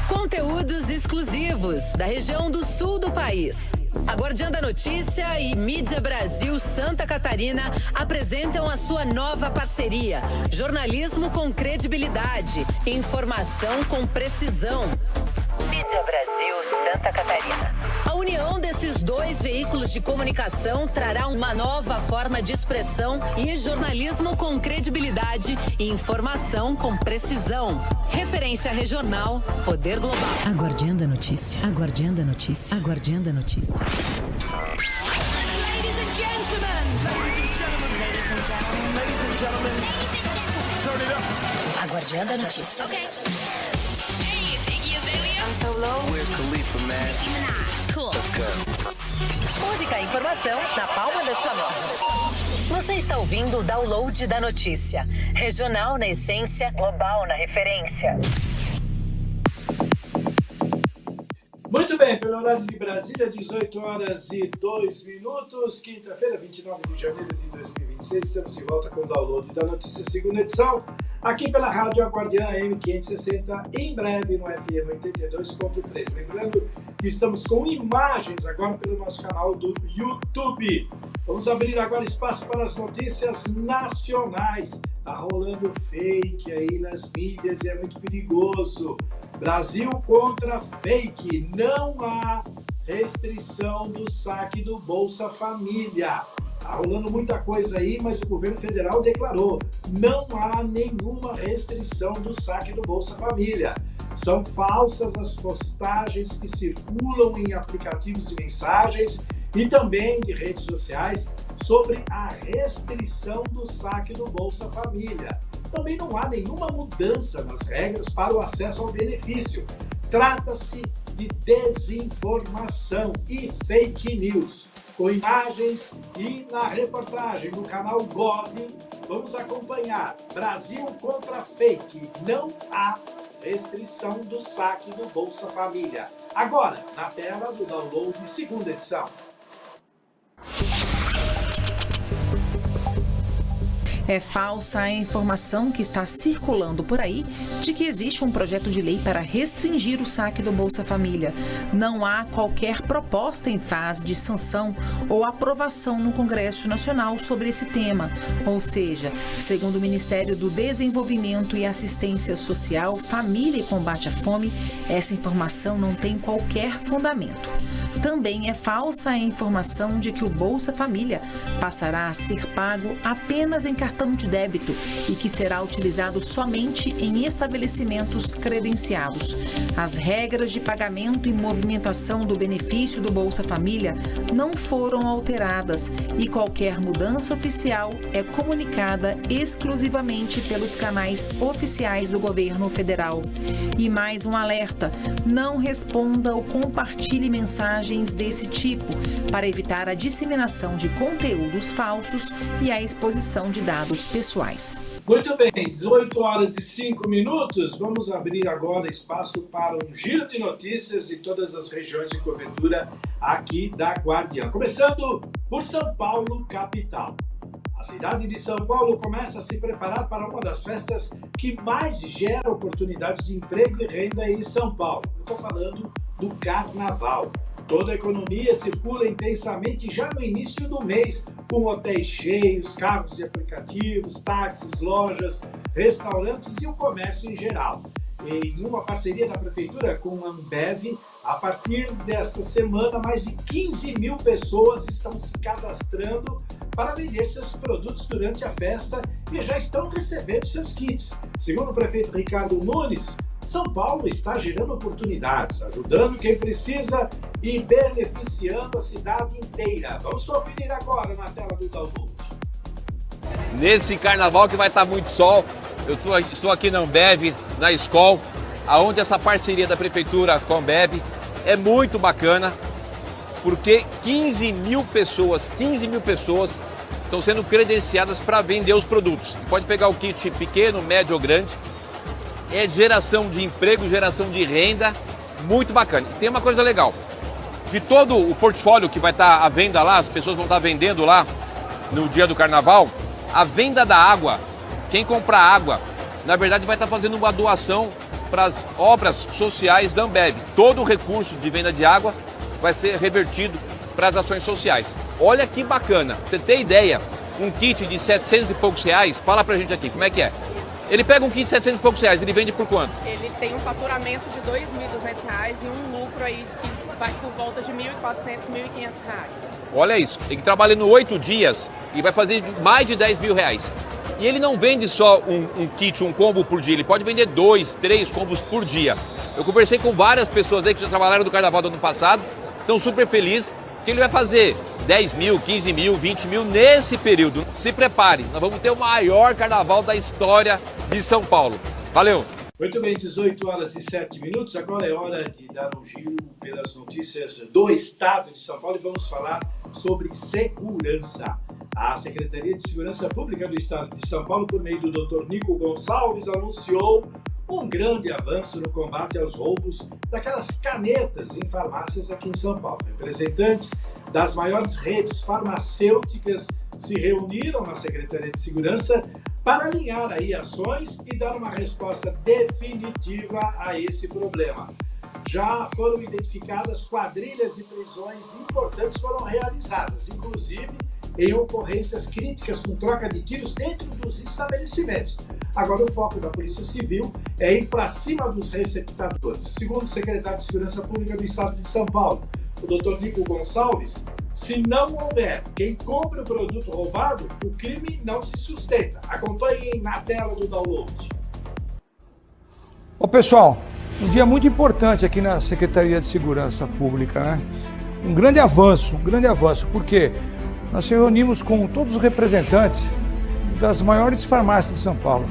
Conteúdos exclusivos da região do sul do país. A Guardiã da Notícia e Mídia Brasil Santa Catarina apresentam a sua nova parceria. Jornalismo com credibilidade, informação com precisão. Mídia Brasil Santa Catarina. A união desses dois veículos de comunicação trará uma nova forma de expressão e jornalismo com credibilidade e informação com precisão. Referência regional, poder global. A Guardiã da Notícia. A Guardiã da Notícia. A Guardiã da Notícia. A Guardiã da Notícia. Okay. Hey, it's Iggy Azalea. I'm Tolo. Where's Khalifa, man? Cool. Let's go. Música e informação na palma da sua mão. Você está ouvindo o Download da Notícia. Regional na essência, global na referência. Muito bem, pelo horário de Brasília, 18h02, quinta-feira, 29 de janeiro de 2026, estamos de volta com o Download da Notícia, segunda edição, aqui pela Rádio Guardiã AM560, em breve no FM 82.3. Lembrando que estamos com imagens agora pelo nosso canal do YouTube. Vamos abrir agora espaço para as notícias nacionais. Tá rolando fake aí nas mídias e é muito perigoso. Brasil contra fake. Não há restrição do saque do Bolsa Família. Tá rolando muita coisa aí, mas o governo federal declarou: não há nenhuma restrição do saque do Bolsa Família. São falsas as postagens que circulam em aplicativos de mensagens e também de redes sociais sobre a restrição do saque do Bolsa Família. Também não há nenhuma mudança nas regras para o acesso ao benefício. Trata-se de desinformação e fake news. Com imagens e na reportagem do canal Gov, vamos acompanhar Brasil contra fake. Não há restrição do saque do Bolsa Família. Agora, na tela do Download, segunda edição. É falsa a informação que está circulando por aí de que existe um projeto de lei para restringir o saque do Bolsa Família. Não há qualquer proposta em fase de sanção ou aprovação no Congresso Nacional sobre esse tema. Ou seja, segundo o Ministério do Desenvolvimento e Assistência Social, Família e Combate à Fome, essa informação não tem qualquer fundamento. Também é falsa a informação de que o Bolsa Família passará a ser pago apenas em cartão de débito e que será utilizado somente em estabelecimentos credenciados. As regras de pagamento e movimentação do benefício do Bolsa Família não foram alteradas e qualquer mudança oficial é comunicada exclusivamente pelos canais oficiais do governo federal. E mais um alerta: não responda ou compartilhe mensagens desse tipo para evitar a disseminação de conteúdos falsos e a exposição de dados pessoais. Muito bem, 18 horas e 5 minutos. Vamos abrir agora espaço para um giro de notícias de todas as regiões de cobertura aqui da Guardiã. Começando por São Paulo, capital. A cidade de São Paulo começa a se preparar para uma das festas que mais gera oportunidades de emprego e renda em São Paulo. Eu estou falando do Carnaval. Toda a economia circula intensamente já no início do mês, com hotéis cheios, carros de aplicativos, táxis, lojas, restaurantes e o comércio em geral. Em uma parceria da Prefeitura com a Ambev, a partir desta semana, mais de 15 mil pessoas estão se cadastrando para vender seus produtos durante a festa e já estão recebendo seus kits. Segundo o prefeito Ricardo Nunes, São Paulo está gerando oportunidades, ajudando quem precisa e beneficiando a cidade inteira. Vamos conferir agora na tela do download. Nesse carnaval que vai estar muito sol, eu estou aqui na Ambev, na Skol, onde essa parceria da Prefeitura com a Ambev é muito bacana, porque 15 mil pessoas estão sendo credenciadas para vender os produtos. Pode pegar o kit pequeno, médio ou grande. É geração de emprego, geração de renda, muito bacana. E tem uma coisa legal, de todo o portfólio que vai estar à venda lá, as pessoas vão estar vendendo lá no dia do carnaval, a venda da água, quem comprar água, na verdade vai estar fazendo uma doação para as obras sociais da Ambev. Todo o recurso de venda de água vai ser revertido para as ações sociais. Olha que bacana, pra você ter ideia, um kit de 700 e poucos reais, fala pra gente aqui, como é que é? Ele pega um kit de 700 e poucos reais, ele vende por quanto? Ele tem um faturamento de R$ 2.200 e um lucro aí que vai por volta de R$ 1.400, R$ 1.500. Olha isso, ele trabalhando 8 dias e vai fazer mais de 10 mil reais. E ele não vende só um kit, um combo por dia, ele pode vender 2, 3 combos por dia. Eu conversei com várias pessoas aí que já trabalharam no carnaval do ano passado, estão super felizes, que ele vai fazer 10 mil, 15 mil, 20 mil nesse período. Se prepare, nós vamos ter o maior carnaval da história de São Paulo. Valeu! Muito bem, 18 horas e 7 minutos. Agora é hora de dar um giro pelas notícias do estado de São Paulo e vamos falar sobre segurança. A Secretaria de Segurança Pública do Estado de São Paulo, por meio do Dr. Nico Gonçalves, anunciou um grande avanço no combate aos roubos daquelas canetas em farmácias aqui em São Paulo. Representantes das maiores redes farmacêuticas se reuniram na Secretaria de Segurança para alinhar aí ações e dar uma resposta definitiva a esse problema. Já foram identificadas quadrilhas e prisões importantes foram realizadas, inclusive em ocorrências críticas com troca de tiros dentro dos estabelecimentos. Agora o foco da Polícia Civil é ir para cima dos receptadores. Segundo o secretário de Segurança Pública do Estado de São Paulo, o Dr. Nico Gonçalves, se não houver quem compre o produto roubado, o crime não se sustenta. Acompanhem na tela do download. Ô pessoal, um dia muito importante aqui na Secretaria de Segurança Pública, né? Um grande avanço, porque nós se reunimos com todos os representantes das maiores farmácias de São Paulo.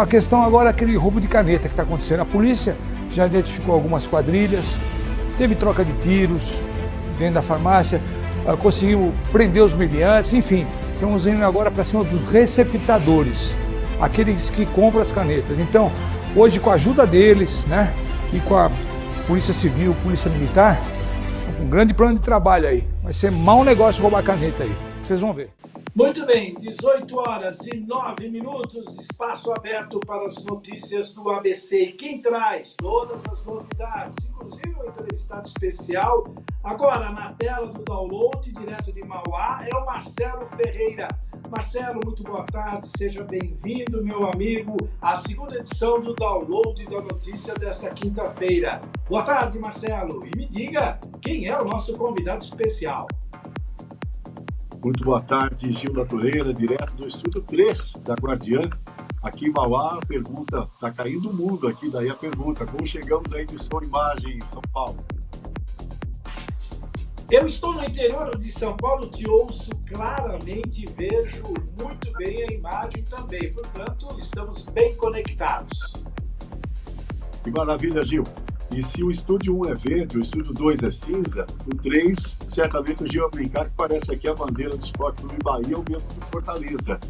A questão agora é aquele roubo de caneta que está acontecendo. A polícia já identificou algumas quadrilhas, teve troca de tiros dentro da farmácia, conseguimos prender os meliantes, enfim. Estamos indo agora para cima dos receptadores, aqueles que compram as canetas. Então, hoje com a ajuda deles, né, e com a Polícia Civil, Polícia Militar, um grande plano de trabalho aí. Vai ser mau negócio roubar caneta aí, vocês vão ver. Muito bem, 18 horas e 9 minutos, espaço aberto para as notícias do ABC. E quem traz todas as novidades, inclusive um entrevistado especial, agora na tela do download, direto de Mauá, é o Marcelo Ferreira. Marcelo, muito boa tarde, seja bem-vindo, meu amigo, à segunda edição do Download da Notícia desta quinta-feira. Boa tarde, Marcelo, e me diga quem é o nosso convidado especial. Muito boa tarde, Gil Latoreira, direto do Estúdio 3 da Guardiã. Aqui em Mauá, a pergunta, está caindo o mundo aqui, daí a pergunta, como chegamos à edição Imagem em São Paulo? Eu estou no interior de São Paulo, te ouço claramente, vejo muito bem a imagem também, portanto, estamos bem conectados. Que maravilha, Gil. E se o Estúdio 1 é verde, o Estúdio 2 é cinza, o 3, certamente o Gil vai brincar que parece aqui a bandeira do Esporte Clube Bahia ou mesmo do Fortaleza.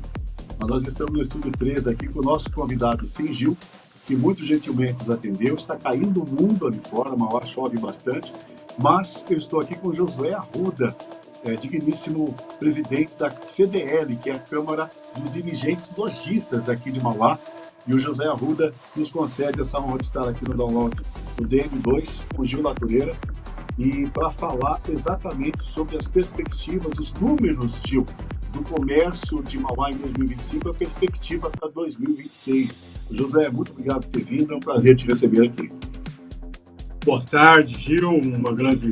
Mas nós estamos no Estúdio 3 aqui com o nosso convidado, Sim Gil, que muito gentilmente nos atendeu. Está caindo o mundo ali fora, Mauá chove bastante. Mas eu estou aqui com o Josué Arruda, digníssimo presidente da CDL, que é a Câmara dos Dirigentes Lojistas aqui de Mauá. E o Josué Arruda nos concede essa honra de estar aqui no Download do DM2, com o Gil Latoreira, e para falar exatamente sobre as perspectivas, os números, Gil, do comércio de Mauá em 2025, a perspectiva para 2026. Josué, muito obrigado por ter vindo, é um prazer te receber aqui. Boa tarde, Gil, uma grande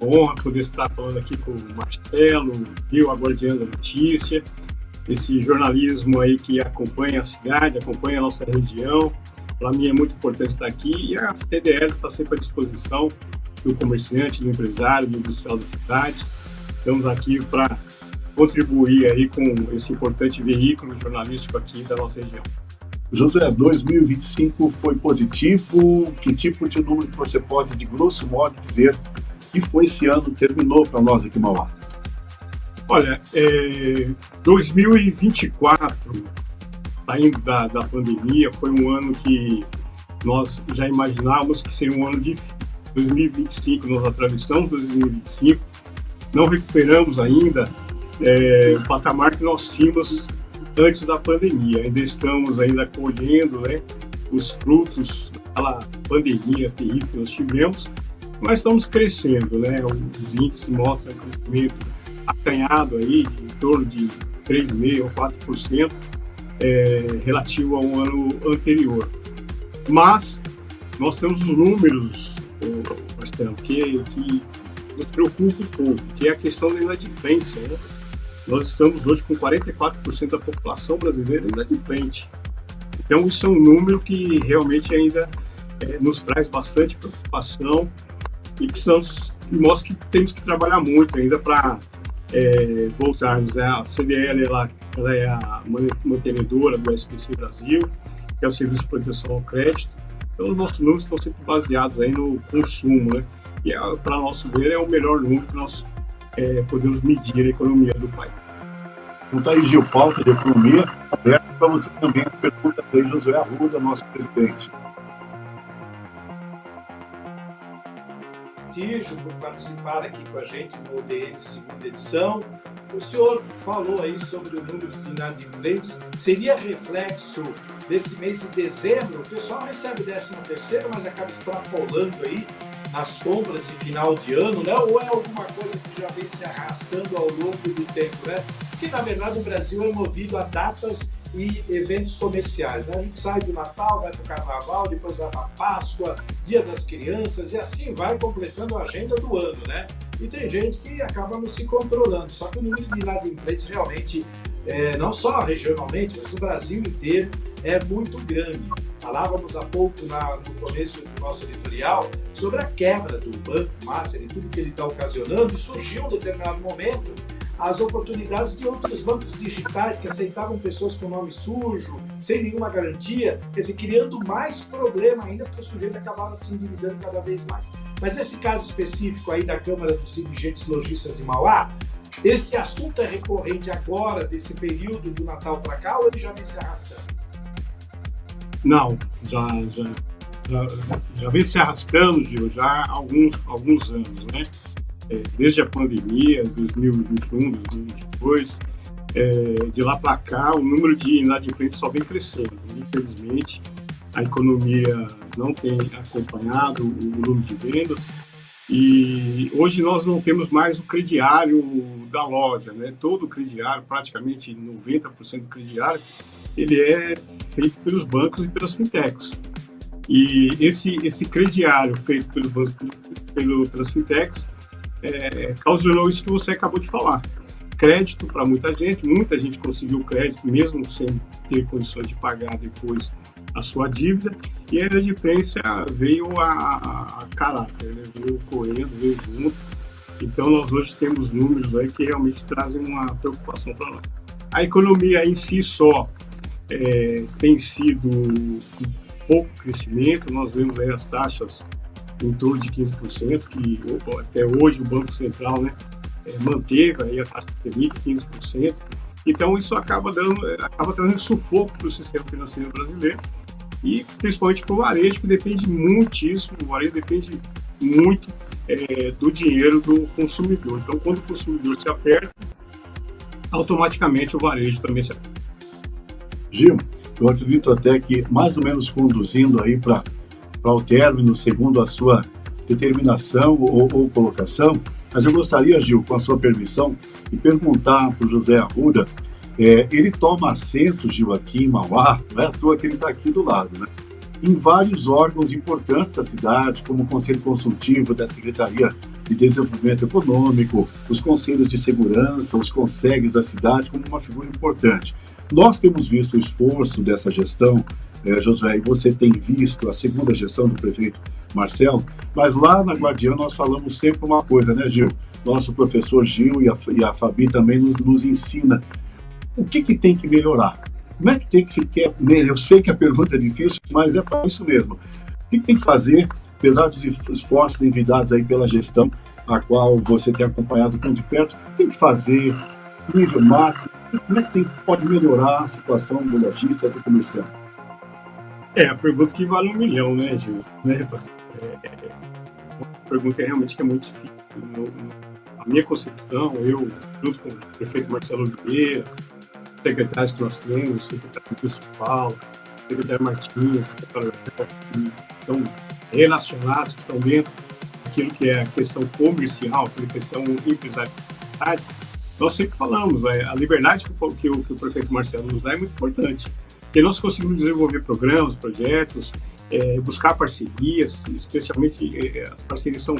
honra poder estar falando aqui com o Marcelo, Gil, a Guardiã da Notícia, esse jornalismo aí que acompanha a cidade, acompanha a nossa região. Para mim é muito importante estar aqui e a CDL está sempre à disposição do comerciante, do empresário, do industrial da cidade. Estamos aqui para contribuir aí com esse importante veículo jornalístico aqui da nossa região. Josué, 2025 foi positivo? Que tipo de número que você pode, de grosso modo, dizer que foi esse ano, terminou para nós aqui em Mauá? Olha, 2024, saindo da pandemia, foi um ano que nós já imaginávamos que seria um ano difícil. 2025, nós atravessamos 2025, não recuperamos ainda o patamar que nós tínhamos antes da pandemia. Ainda estamos colhendo, né, os frutos daquela pandemia terrível que nós tivemos, mas estamos crescendo, né? Os índices mostram crescimento acanhado aí, em torno de 3,5% ou 4%, relativo ao ano anterior. Mas nós temos os números, Marcelo, que nos preocupa um pouco, que é a questão da inadimplência, né? Nós estamos hoje com 44% da população brasileira inadimplente. Então, isso é um número que realmente ainda nos traz bastante preocupação e mostra que temos que trabalhar muito ainda para voltarmos. A CDL ela é a mantenedora do SPC Brasil, que é o Serviço de Proteção ao Crédito. Então, os nossos números estão sempre baseados aí no consumo, né? E, para nosso ver, é o melhor número que nós podemos medir a economia do país. Então está aí, Gil, pauta de economia, aberto para você também a pergunta de Josué Arruda, nosso presidente. Prestígio por participar aqui com a gente no DM segunda edição. O senhor falou aí sobre o número de inadimplentes. Seria reflexo desse mês de dezembro? O pessoal recebe 13º, mas acaba extrapolando aí nas compras de final de ano, né? Ou é alguma coisa que já vem se arrastando ao longo do tempo, né? Porque, na verdade, o Brasil é movido a datas e eventos comerciais, né? A gente sai do Natal, vai para o Carnaval, depois vai para a Páscoa, Dia das Crianças, e assim vai completando a agenda do ano, né? E tem gente que acaba não se controlando, só que o número de inadimplentes realmente, não só regionalmente, mas no Brasil inteiro, é muito grande. Falávamos há pouco no começo do nosso editorial sobre a quebra do Banco Master e tudo que ele está ocasionando, e surgiu em um determinado momento as oportunidades de outros bancos digitais que aceitavam pessoas com nome sujo, sem nenhuma garantia, quer dizer, criando mais problema ainda, porque o sujeito acabava se endividando cada vez mais. Mas nesse caso específico aí da Câmara dos Dirigentes Lojistas de Mauá, esse assunto é recorrente agora, desse período do Natal para cá, ou ele já vem se arrastando? Não, já vem se arrastando, Gil, já há alguns anos, né? Desde a pandemia, 2021, 2022, de lá para cá, o número de inadimplentes só vem crescendo. Infelizmente, a economia não tem acompanhado o volume de vendas E hoje nós não temos mais o crediário da loja, né? Todo o crediário, praticamente 90% do crediário, ele é feito pelos bancos e pelas fintechs. E esse crediário feito pelos bancos pelas fintechs causou isso que você acabou de falar. Crédito para muita gente conseguiu crédito mesmo sem ter condições de pagar depois a sua dívida, e a inadimplência veio a caráter, né? Veio correndo, veio junto. Então nós hoje temos números aí que realmente trazem uma preocupação para nós. A economia em si só tem sido pouco crescimento, nós vemos aí as taxas em torno de 15%, que até hoje o Banco Central, né, manteve aí a taxa Selic 15%, então isso acaba trazendo sufoco para o sistema financeiro brasileiro, e principalmente para o varejo, que depende muitíssimo, o varejo depende muito do dinheiro do consumidor. Então, quando o consumidor se aperta, automaticamente o varejo também se aperta. Gil, eu acredito até que, mais ou menos conduzindo aí para o término, segundo a sua determinação ou colocação, mas eu gostaria, Gil, com a sua permissão, de perguntar para o José Arruda. Ele toma assento, Gil, aqui em Mauá, não é à toa que ele está aqui do lado, né? Em vários órgãos importantes da cidade, como o Conselho Consultivo da Secretaria de Desenvolvimento Econômico, os Conselhos de Segurança, os Conselhos da cidade, como uma figura importante. Nós temos visto o esforço dessa gestão, Josué, e você tem visto a segunda gestão do prefeito Marcelo, mas lá na Guardiã nós falamos sempre uma coisa, né, Gil? Nosso professor Gil e a Fabi também nos ensina. O que tem que melhorar? Como é que tem que ficar? Eu sei que a pergunta é difícil, mas é para isso mesmo. O que tem que fazer, apesar dos esforços envidados aí pela gestão, a qual você tem acompanhado tão de perto, o que tem que fazer, nível macro, como é que pode melhorar a situação do lojista e do comerciante? A pergunta que vale 1 milhão, né, Gil? Uma pergunta realmente que é muito difícil. A minha concepção, eu, junto com o prefeito Marcelo Oliveira, secretários que nós temos, o secretário Augusto Paulo, o secretário Martins, o secretário que estão relacionados, que estão dentro daquilo que é a questão comercial, a questão empresarial, nós sempre falamos, a liberdade que o prefeito Marcelo nos dá é muito importante. Porque nós conseguimos desenvolver programas, projetos, buscar parcerias, especialmente as parcerias são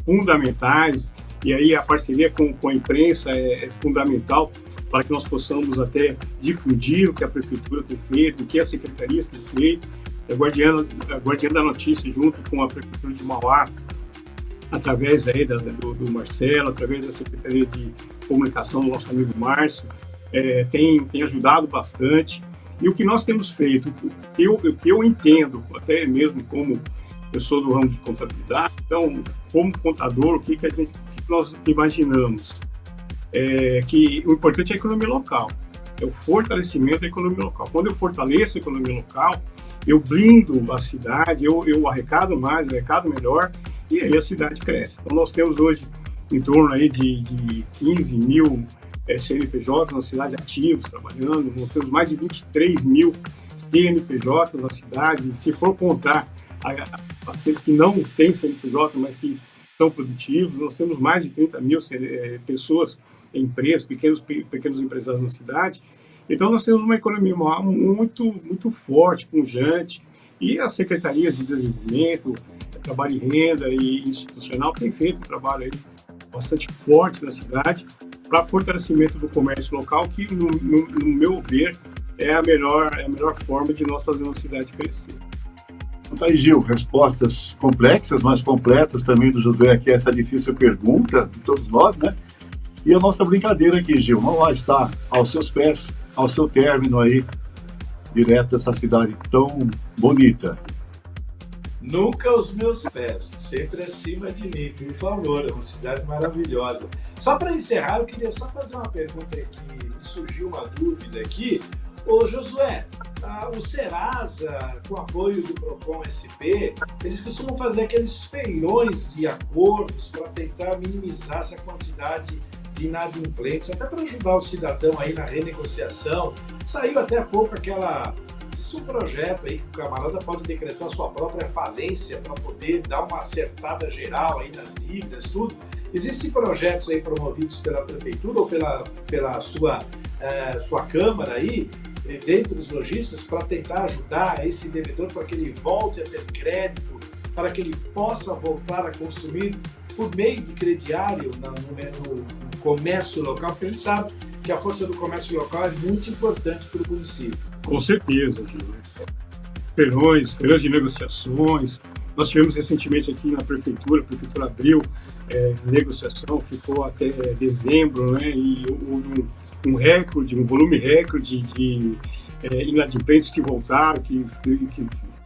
fundamentais, e aí a parceria com a imprensa é fundamental para que nós possamos até difundir o que a Prefeitura tem feito, o que a Secretaria tem feito, a Guardiã da Notícia, junto com a Prefeitura de Mauá, através aí do Marcelo, através da Secretaria de Comunicação do nosso amigo Márcio, tem ajudado bastante. E o que nós temos feito, o que eu entendo, até mesmo como eu sou do ramo de contabilidade, então, como contador, o que nós imaginamos? Que o importante é a economia local, é o fortalecimento da economia local. Quando eu fortaleço a economia local, eu blindo a cidade, eu arrecado mais, arrecado melhor, e aí a cidade cresce. Então nós temos hoje em torno aí de 15 mil CNPJs na cidade ativos, trabalhando, nós temos mais de 23 mil CNPJs na cidade, e se for contar aqueles que não têm CNPJ, mas que são produtivos, nós temos mais de 30 mil pessoas, empresas, pequenos empresários na cidade. Então nós temos uma economia muito, muito forte, pujante, e as secretarias de desenvolvimento, trabalho e renda e institucional têm feito um trabalho aí bastante forte na cidade para fortalecimento do comércio local, que no meu ver é a melhor forma de nós fazer uma cidade crescer. Então, aí, Gil, respostas complexas, mas completas também do Josué aqui, essa difícil pergunta de todos nós, né? E a nossa brincadeira aqui, Gil, vamos lá estar aos seus pés, ao seu término aí, direto dessa cidade tão bonita. Nunca aos meus pés, sempre acima de mim, por favor, é uma cidade maravilhosa. Só para encerrar, eu queria só fazer uma pergunta que me surgiu uma dúvida aqui. Ô Josué, o Serasa, com apoio do Procon SP, eles costumam fazer aqueles feirões de acordos para tentar minimizar essa quantidade de inadimplentes, até para ajudar o cidadão aí na renegociação. Saiu até há pouco aqueles existe um projeto aí que o camarada pode decretar sua própria falência para poder dar uma acertada geral aí nas dívidas, tudo. Existem projetos aí promovidos pela prefeitura ou pela sua Câmara aí, dentro dos lojistas, para tentar ajudar esse devedor para que ele volte a ter crédito, para que ele possa voltar a consumir por meio de crediário no comércio local, porque a gente sabe que a força do comércio local é muito importante para o município. Com certeza, Gil. Feirões de negociações. Nós tivemos recentemente aqui na prefeitura, a prefeitura abriu negociação, ficou até dezembro, né? E houve um recorde, um volume recorde de inadimplentes que voltaram, que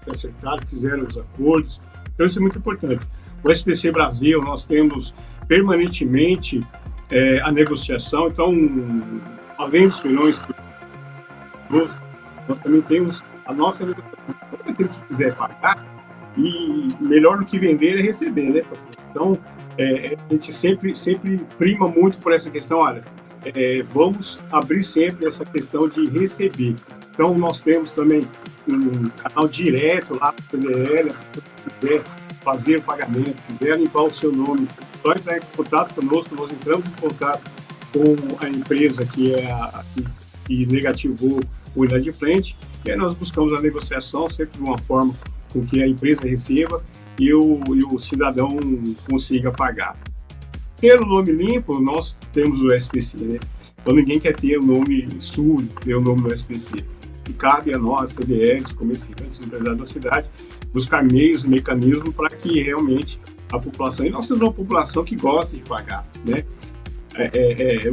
acertaram, que fizeram os acordos. Então isso é muito importante. O SPC Brasil, nós temos permanentemente a negociação, então, além dos feirões, nós também temos a nossa negociação. Todo aquele que quiser pagar, e melhor do que vender é receber, né, parceiro? Então, a gente sempre prima muito por essa questão, olha, vamos abrir sempre essa questão de receber. Então, nós temos também um canal direto lá para o PDL, se quiser fazer o pagamento, quiser limpar o seu nome, só entrar em contato conosco, nós entramos em contato com a empresa que negativou o inadimplente, e aí nós buscamos a negociação sempre de uma forma com que a empresa receba e o cidadão consiga pagar. Ter o nome limpo, nós temos o SPC, né? Então ninguém quer ter o nome sujo, ter o nome do SPC. E cabe a nós, CDLs, comerciantes, empresários da cidade, buscar meios e mecanismos para que realmente a população, e nós temos uma população que gosta de pagar, né?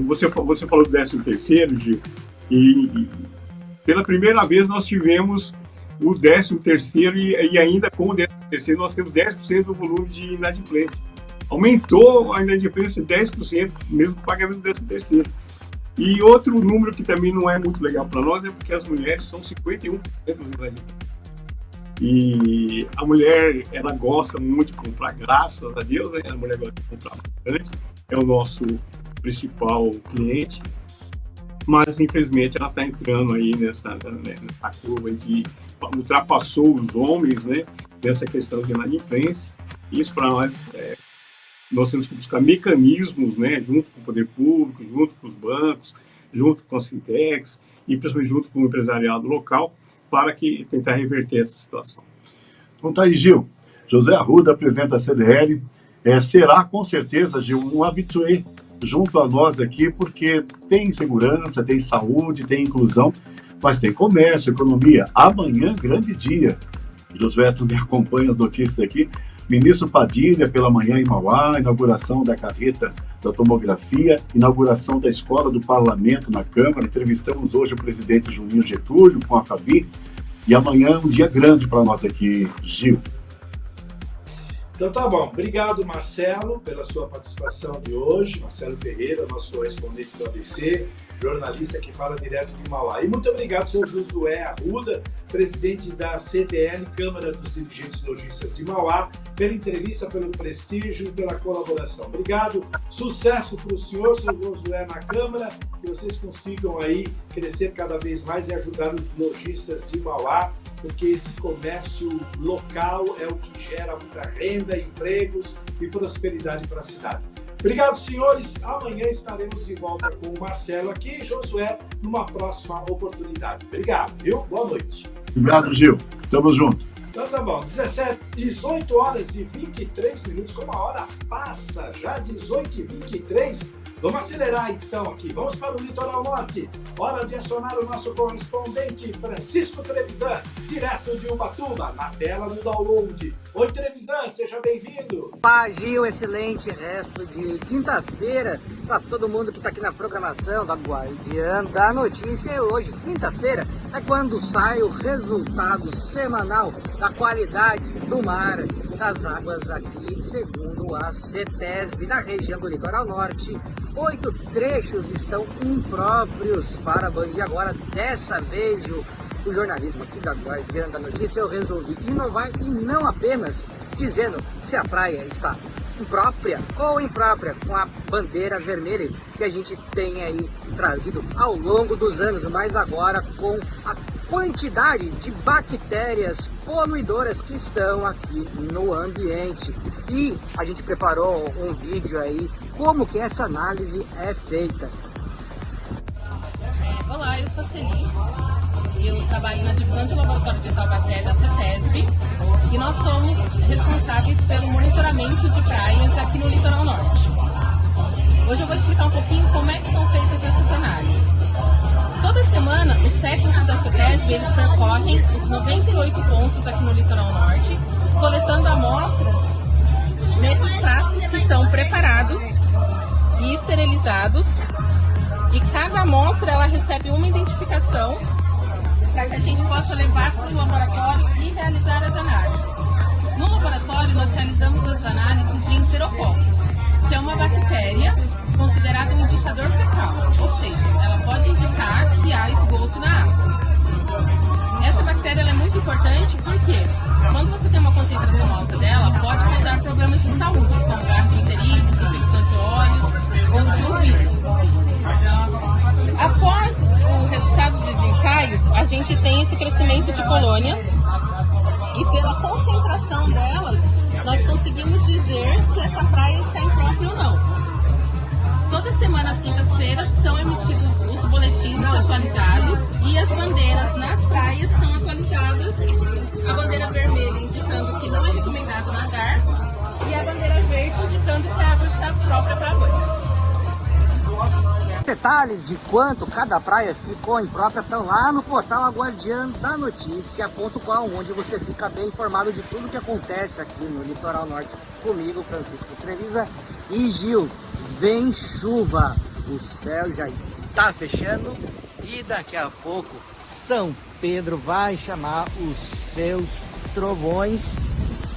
Você falou do 13º, Gil, e pela primeira vez nós tivemos o 13º e ainda com o 13º nós temos 10% do volume de inadimplência. Aumentou a inadimplência 10%, mesmo com o pagamento do 13º. E outro número que também não é muito legal para nós é porque as mulheres são 51% dos inadimplentes. E a mulher, ela gosta muito de comprar, graças a Deus, né? A mulher gosta de comprar bastante, é o nosso principal cliente, mas infelizmente ela está entrando aí nessa curva que ultrapassou os homens, né? Nessa questão de inadimplência. Isso para nós, nós temos que buscar mecanismos, né? Junto com o poder público, junto com os bancos, junto com as fintechs e principalmente junto com o empresariado local, para tentar reverter essa situação. Então tá aí, Gil. José Arruda, presidente da CDL, será com certeza, Gil, um habitué junto a nós aqui, porque tem segurança, tem saúde, tem inclusão, mas tem comércio, economia. Amanhã, grande dia. Josué também acompanha as notícias aqui. Ministro Padilha, pela manhã em Mauá, inauguração da carreta da tomografia, inauguração da Escola do Parlamento na Câmara. Entrevistamos hoje o presidente Julinho Getúlio com a Fabi. E amanhã é um dia grande para nós aqui, Gil. Então tá bom. Obrigado, Marcelo, pela sua participação de hoje. Marcelo Ferreira, nosso correspondente do ABC, jornalista que fala direto de Mauá. E muito obrigado, senhor Josué Arruda, presidente da CDL, Câmara dos Dirigentes Lojistas de Mauá, pela entrevista, pelo prestígio e pela colaboração. Obrigado, sucesso para o senhor Josué na Câmara, que vocês consigam aí crescer cada vez mais e ajudar os lojistas de Mauá, porque esse comércio local é o que gera muita renda, empregos e prosperidade para a cidade. Obrigado, senhores. Amanhã estaremos de volta com o Marcelo aqui e Josué numa próxima oportunidade. Obrigado, viu? Boa noite. Obrigado, Gil. Tamo junto. Então tá bom. 18 horas e 23 minutos. Como a hora passa já, 18h23. Vamos acelerar então aqui. Vamos para o litoral norte. Hora de acionar o nosso correspondente Francisco Trevisan, direto de Ubatuba, na tela do download. Oi, Trevisan, seja bem-vindo. Olá, Gil, excelente resto de quinta-feira para todo mundo que está aqui na programação da Guardiã da Notícia. E hoje, quinta-feira, é quando sai o resultado semanal da qualidade do mar, das águas aqui, segundo a CETESB, na região do litoral norte. 8 trechos estão impróprios para banir. Agora, dessa vez, o jornalismo aqui da Guardiã da Notícia, eu resolvi inovar e não apenas dizendo se a praia está imprópria ou imprópria, com a bandeira vermelha que a gente tem aí trazido ao longo dos anos, mas agora com a quantidade de bactérias poluidoras que estão aqui no ambiente. E a gente preparou um vídeo aí como que essa análise é feita. Olá, eu sou a Celi, eu trabalho na divisão de laboratório de bactérias da CETESB e nós somos responsáveis pelo monitoramento de praias aqui no litoral norte. Hoje eu vou explicar um pouquinho como é que são feitas essas análises. Toda semana, os técnicos da CETESB, eles percorrem os 98 pontos aqui no litoral norte, coletando amostras nesses frascos que são preparados e esterilizados. E cada amostra ela recebe uma identificação para que a gente possa levar para o laboratório e realizar as análises. No laboratório, nós realizamos as análises de enterococcus, que é uma bactéria considerada um indicador fecal, ou seja, ela pode indicar que há esgoto na água. Essa bactéria ela é muito importante porque quando você tem uma concentração alta dela, pode causar problemas de saúde, como gastroenterites, infecção de olhos ou de ouvido. Após o resultado dos ensaios, a gente tem esse crescimento de colônias e pela concentração delas, nós conseguimos dizer se essa praia está imprópria ou não. Toda semana, às quintas-feiras, são emitidos os boletins atualizados e as bandeiras nas praias são atualizadas. A bandeira vermelha indicando que não é recomendado nadar e a bandeira verde indicando que a água está própria para banho. Detalhes de quanto cada praia ficou imprópria estão lá no portal aguardiandanoticia.com, onde você fica bem informado de tudo que acontece aqui no litoral norte. Comigo, Francisco Trevisa e Gil. Vem chuva, o céu já está fechando e daqui a pouco São Pedro vai chamar os seus trovões.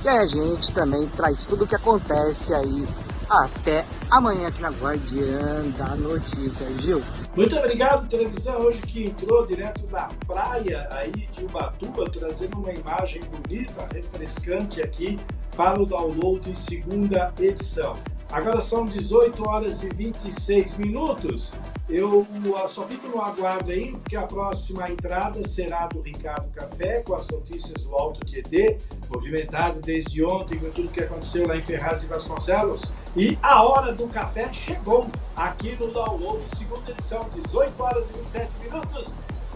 E a gente também traz tudo o que acontece aí até amanhã aqui na Guardiã da Notícia. Gil. Muito obrigado, televisão, hoje que entrou direto da praia aí de Ubatuba, trazendo uma imagem bonita, refrescante aqui para o download em segunda edição. Agora são 18 horas e 26 minutos. Eu só fico no aguardo aí, porque a próxima entrada será do Ricardo Café, com as notícias do Alto Tietê, movimentado desde ontem com tudo que aconteceu lá em Ferraz e Vasconcelos. E a hora do café chegou aqui no download, segunda edição, 18 horas e 27 minutos.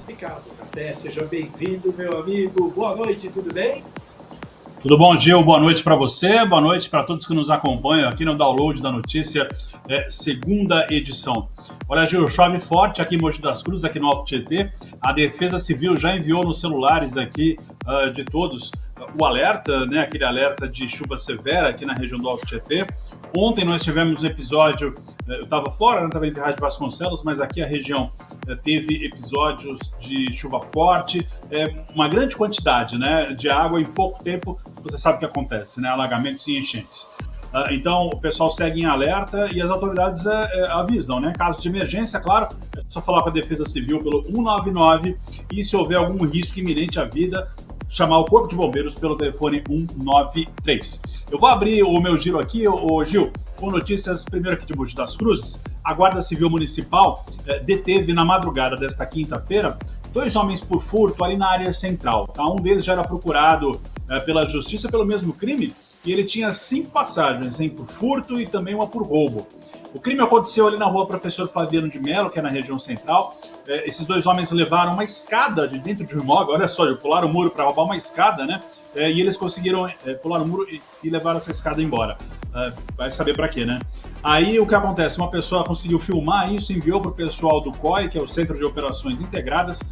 Ricardo Café, seja bem-vindo, meu amigo. Boa noite, tudo bem? Tudo bom, Gil? Boa noite para você, boa noite para todos que nos acompanham aqui no Download da Notícia, segunda edição. Olha, Gil, chove forte aqui em Mogi das Cruzes, aqui no Alto Tietê. A Defesa Civil já enviou nos celulares aqui de todos o alerta, né, aquele alerta de chuva severa aqui na região do Alto Tietê. Ontem nós tivemos um episódio, eu estava fora, estava em Ferraz de Vasconcelos, mas aqui a região teve episódios de chuva forte, uma grande quantidade, né, de água em pouco tempo. Você sabe o que acontece, né? Alagamentos e enchentes. Então, o pessoal segue em alerta e as autoridades avisam, né? Caso de emergência, claro, é só falar com a Defesa Civil pelo 199 e se houver algum risco iminente à vida, chamar o Corpo de Bombeiros pelo telefone 193. Eu vou abrir o meu giro aqui, Gil, com notícias primeiro aqui de Mogi das Cruzes. A Guarda Civil Municipal deteve na madrugada desta quinta-feira 2 homens por furto ali na área central. Tá? Um deles já era procurado pela Justiça pelo mesmo crime e ele tinha 5 passagens, por furto e também uma por roubo. O crime aconteceu ali na rua Professor Fabiano de Mello, que é na região central. Esses 2 homens levaram uma escada de dentro de um imóvel, olha só, pularam o muro para roubar uma escada, né? E eles conseguiram pular o muro e levar essa escada embora. Vai saber para quê, né? Aí o que acontece? Uma pessoa conseguiu filmar isso, enviou para o pessoal do COI, que é o Centro de Operações Integradas,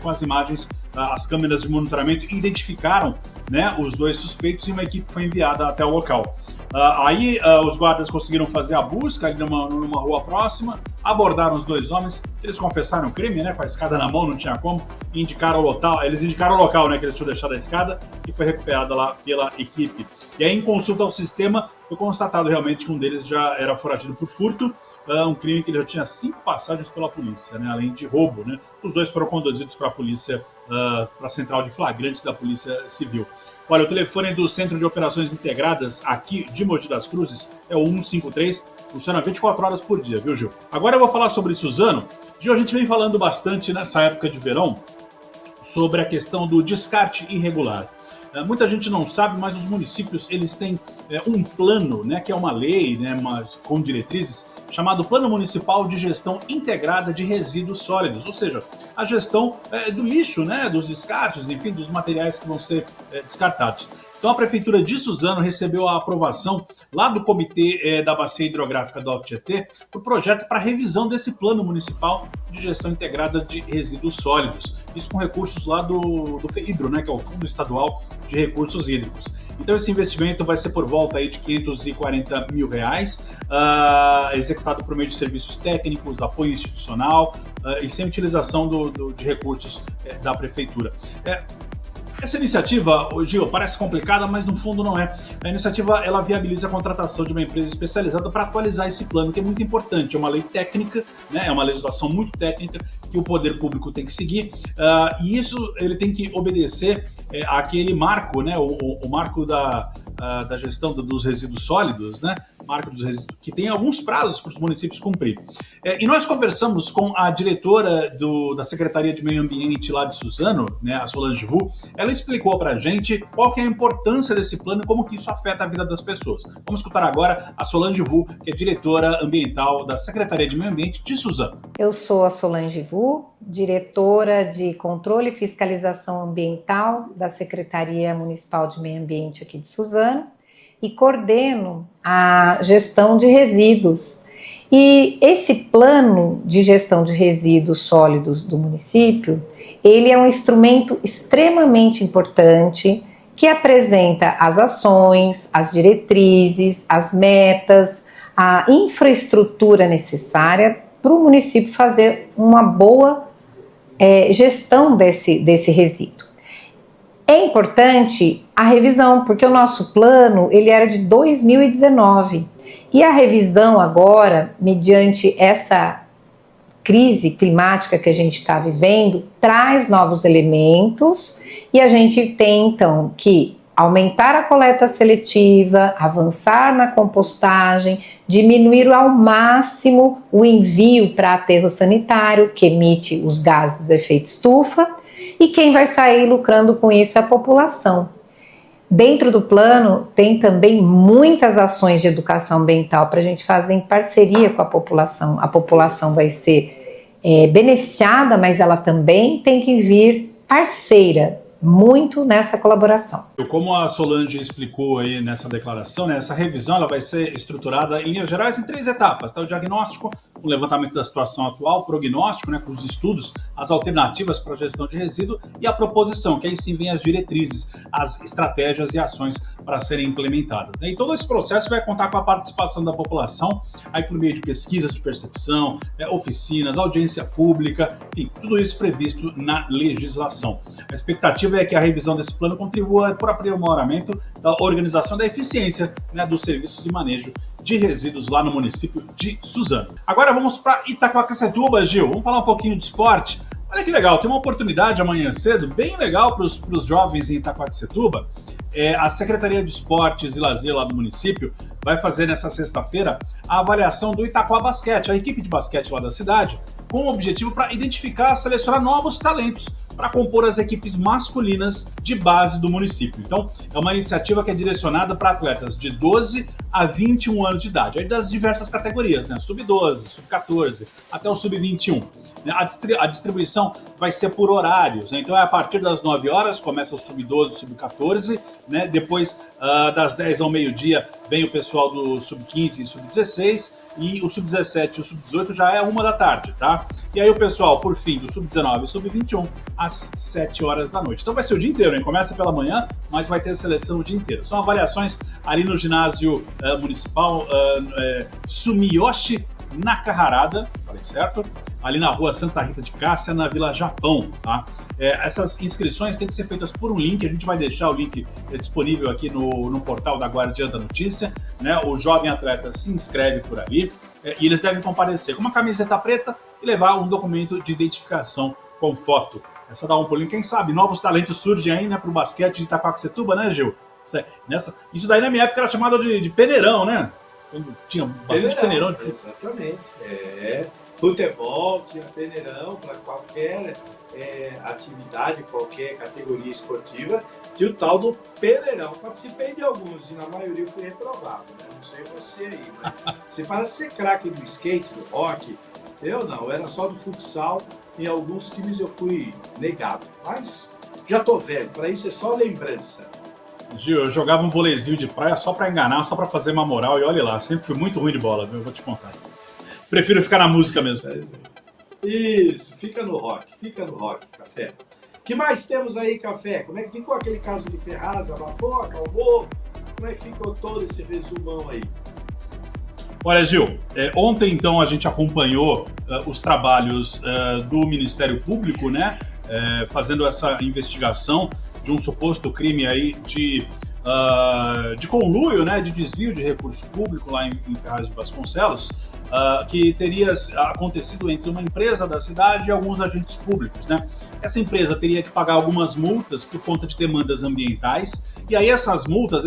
com as imagens, as câmeras de monitoramento identificaram, né, os 2 suspeitos e uma equipe foi enviada até o local. Aí os guardas conseguiram fazer a busca ali numa rua próxima, abordaram os 2 homens, eles confessaram o crime, né, com a escada na mão, não tinha como, e indicaram o local, eles indicaram o local, né, que eles tinham deixado a escada, que foi recuperada lá pela equipe. E aí, em consulta ao sistema, foi constatado realmente que um deles já era foragido por furto, um crime que ele já tinha 5 passagens pela polícia, né, além de roubo, né. Os 2 foram conduzidos para a polícia, para a central de flagrantes da Polícia Civil. Olha, o telefone do Centro de Operações Integradas aqui de Mogi das Cruzes é o 153, funciona 24 horas por dia, viu, Gil? Agora eu vou falar sobre Suzano. Gil, a gente vem falando bastante nessa época de verão sobre a questão do descarte irregular. Muita gente não sabe, mas os municípios eles têm um plano, né, que é uma lei, né, com diretrizes, chamado Plano Municipal de Gestão Integrada de Resíduos Sólidos, ou seja, a gestão do lixo, né, dos descartes, enfim, dos materiais que vão ser descartados. Então a Prefeitura de Suzano recebeu a aprovação lá do Comitê da Bacia Hidrográfica do Alto Tietê para o projeto para revisão desse Plano Municipal de Gestão Integrada de Resíduos Sólidos. Isso com recursos lá do FEIDRO, né, que é o Fundo Estadual de Recursos Hídricos. Então esse investimento vai ser por volta aí de R$540 mil, executado por meio de serviços técnicos, apoio institucional e sem utilização de recursos da Prefeitura. Essa iniciativa, Gil, parece complicada, mas no fundo não é. A iniciativa ela viabiliza a contratação de uma empresa especializada para atualizar esse plano, que é muito importante. É uma lei técnica, né? É uma legislação muito técnica que o poder público tem que seguir. E isso ele tem que obedecer àquele marco, né? O marco da gestão dos resíduos sólidos, né? Marco dos resíduos, que tem alguns prazos para os municípios cumprir. E nós conversamos com a diretora da Secretaria de Meio Ambiente lá de Suzano, né, a Solange Vu. Ela explicou para a gente qual que é a importância desse plano e como que isso afeta a vida das pessoas. Vamos escutar agora a Solange Vu, que é diretora ambiental da Secretaria de Meio Ambiente de Suzano. Eu sou a Solange Vu, diretora de Controle e Fiscalização Ambiental da Secretaria Municipal de Meio Ambiente aqui de Suzano, e coordeno a gestão de resíduos. E esse plano de gestão de resíduos sólidos do município, ele é um instrumento extremamente importante que apresenta as ações, as diretrizes, as metas, a infraestrutura necessária para o município fazer uma boa gestão desse resíduo. É importante a revisão, porque o nosso plano ele era de 2019 e a revisão agora, mediante essa crise climática que a gente está vivendo, traz novos elementos e a gente tem então que aumentar a coleta seletiva, avançar na compostagem, diminuir ao máximo o envio para aterro sanitário, que emite os gases do efeito estufa, e quem vai sair lucrando com isso é a população. Dentro do plano tem também muitas ações de educação ambiental para a gente fazer em parceria com a população. A população vai ser beneficiada, mas ela também tem que vir parceira, muito nessa colaboração. Como a Solange explicou aí nessa declaração, né, essa revisão ela vai ser estruturada em linhas gerais em 3 etapas. Tá? O diagnóstico, o levantamento da situação atual, o prognóstico, né, com os estudos, as alternativas para a gestão de resíduo e a proposição, que aí sim vem as diretrizes, as estratégias e ações para serem implementadas. Né? E todo esse processo vai contar com a participação da população, aí por meio de pesquisas de percepção, oficinas, audiência pública, enfim, tudo isso previsto na legislação. A expectativa é que a revisão desse plano contribua para o aprimoramento da organização da eficiência, né, dos serviços de manejo de resíduos lá no município de Suzano. Agora vamos para Itaquaquecetuba, Gil. Vamos falar um pouquinho de esporte. Olha que legal, tem uma oportunidade amanhã cedo, bem legal para os jovens em Itaquaquecetuba. A Secretaria de Esportes e Lazer lá do município vai fazer nessa sexta-feira a avaliação do Itaquá Basquete, a equipe de basquete lá da cidade, com o objetivo para identificar e selecionar novos talentos para compor as equipes masculinas de base do município. Então, é uma iniciativa que é direcionada para atletas de 12 a 21 anos de idade, aí das diversas categorias, né? Sub-12, sub-14, até o sub-21. A distribuição vai ser por horários, né? Então é a partir das 9 horas, começa o sub-12, o sub-14, né? Depois das 10 ao meio-dia vem o pessoal do sub-15 e sub-16, e o sub-17 e o sub-18 já é 1 da tarde, tá? E aí o pessoal, por fim, do sub-19 e sub-21, às 7 horas da noite. Então vai ser o dia inteiro, hein? Começa pela manhã, mas vai ter seleção o dia inteiro. São avaliações ali no ginásio municipal Sumiyoshi Nakahara, falei certo? Ali na rua Santa Rita de Cássia, na Vila Japão, tá? Essas inscrições têm que ser feitas por um link, a gente vai deixar o link disponível aqui no portal da Guardiã da Notícia, né? O jovem atleta se inscreve por ali e eles devem comparecer com uma camiseta preta e levar um documento de identificação com foto. É só dar um pulinho, quem sabe novos talentos surgem aí, né, pro basquete de Itaquaquecetuba, né, Gil? Isso daí na minha época era chamado de peneirão, né? Quando tinha bastante peneirão. Exatamente. futebol, tinha peneirão para qualquer atividade, qualquer categoria esportiva, tinha o tal do peneirão. Participei de alguns e na maioria fui reprovado, né? Não sei você aí, mas você parece ser craque do skate, do rock. Eu não, eu era só do futsal. Em alguns times eu fui negado, mas já tô velho, para isso é só lembrança. Gil, eu jogava um vôleizinho de praia só para enganar, só para fazer uma moral, e olha lá, sempre fui muito ruim de bola, viu? Eu vou te contar. Prefiro ficar na música mesmo. Isso, fica no rock, Café. O que mais temos aí, Café? Como é que ficou aquele caso de Ferraz, abafou, acalmou? Como é que ficou todo esse resumão aí? Olha, Gil, ontem então a gente acompanhou os trabalhos do Ministério Público, né, fazendo essa investigação de um suposto crime aí de conluio, né, de desvio de recurso público lá em Ferraz de Vasconcelos, que teria acontecido entre uma empresa da cidade e alguns agentes públicos, né? Essa empresa teria que pagar algumas multas por conta de demandas ambientais, e aí essas multas,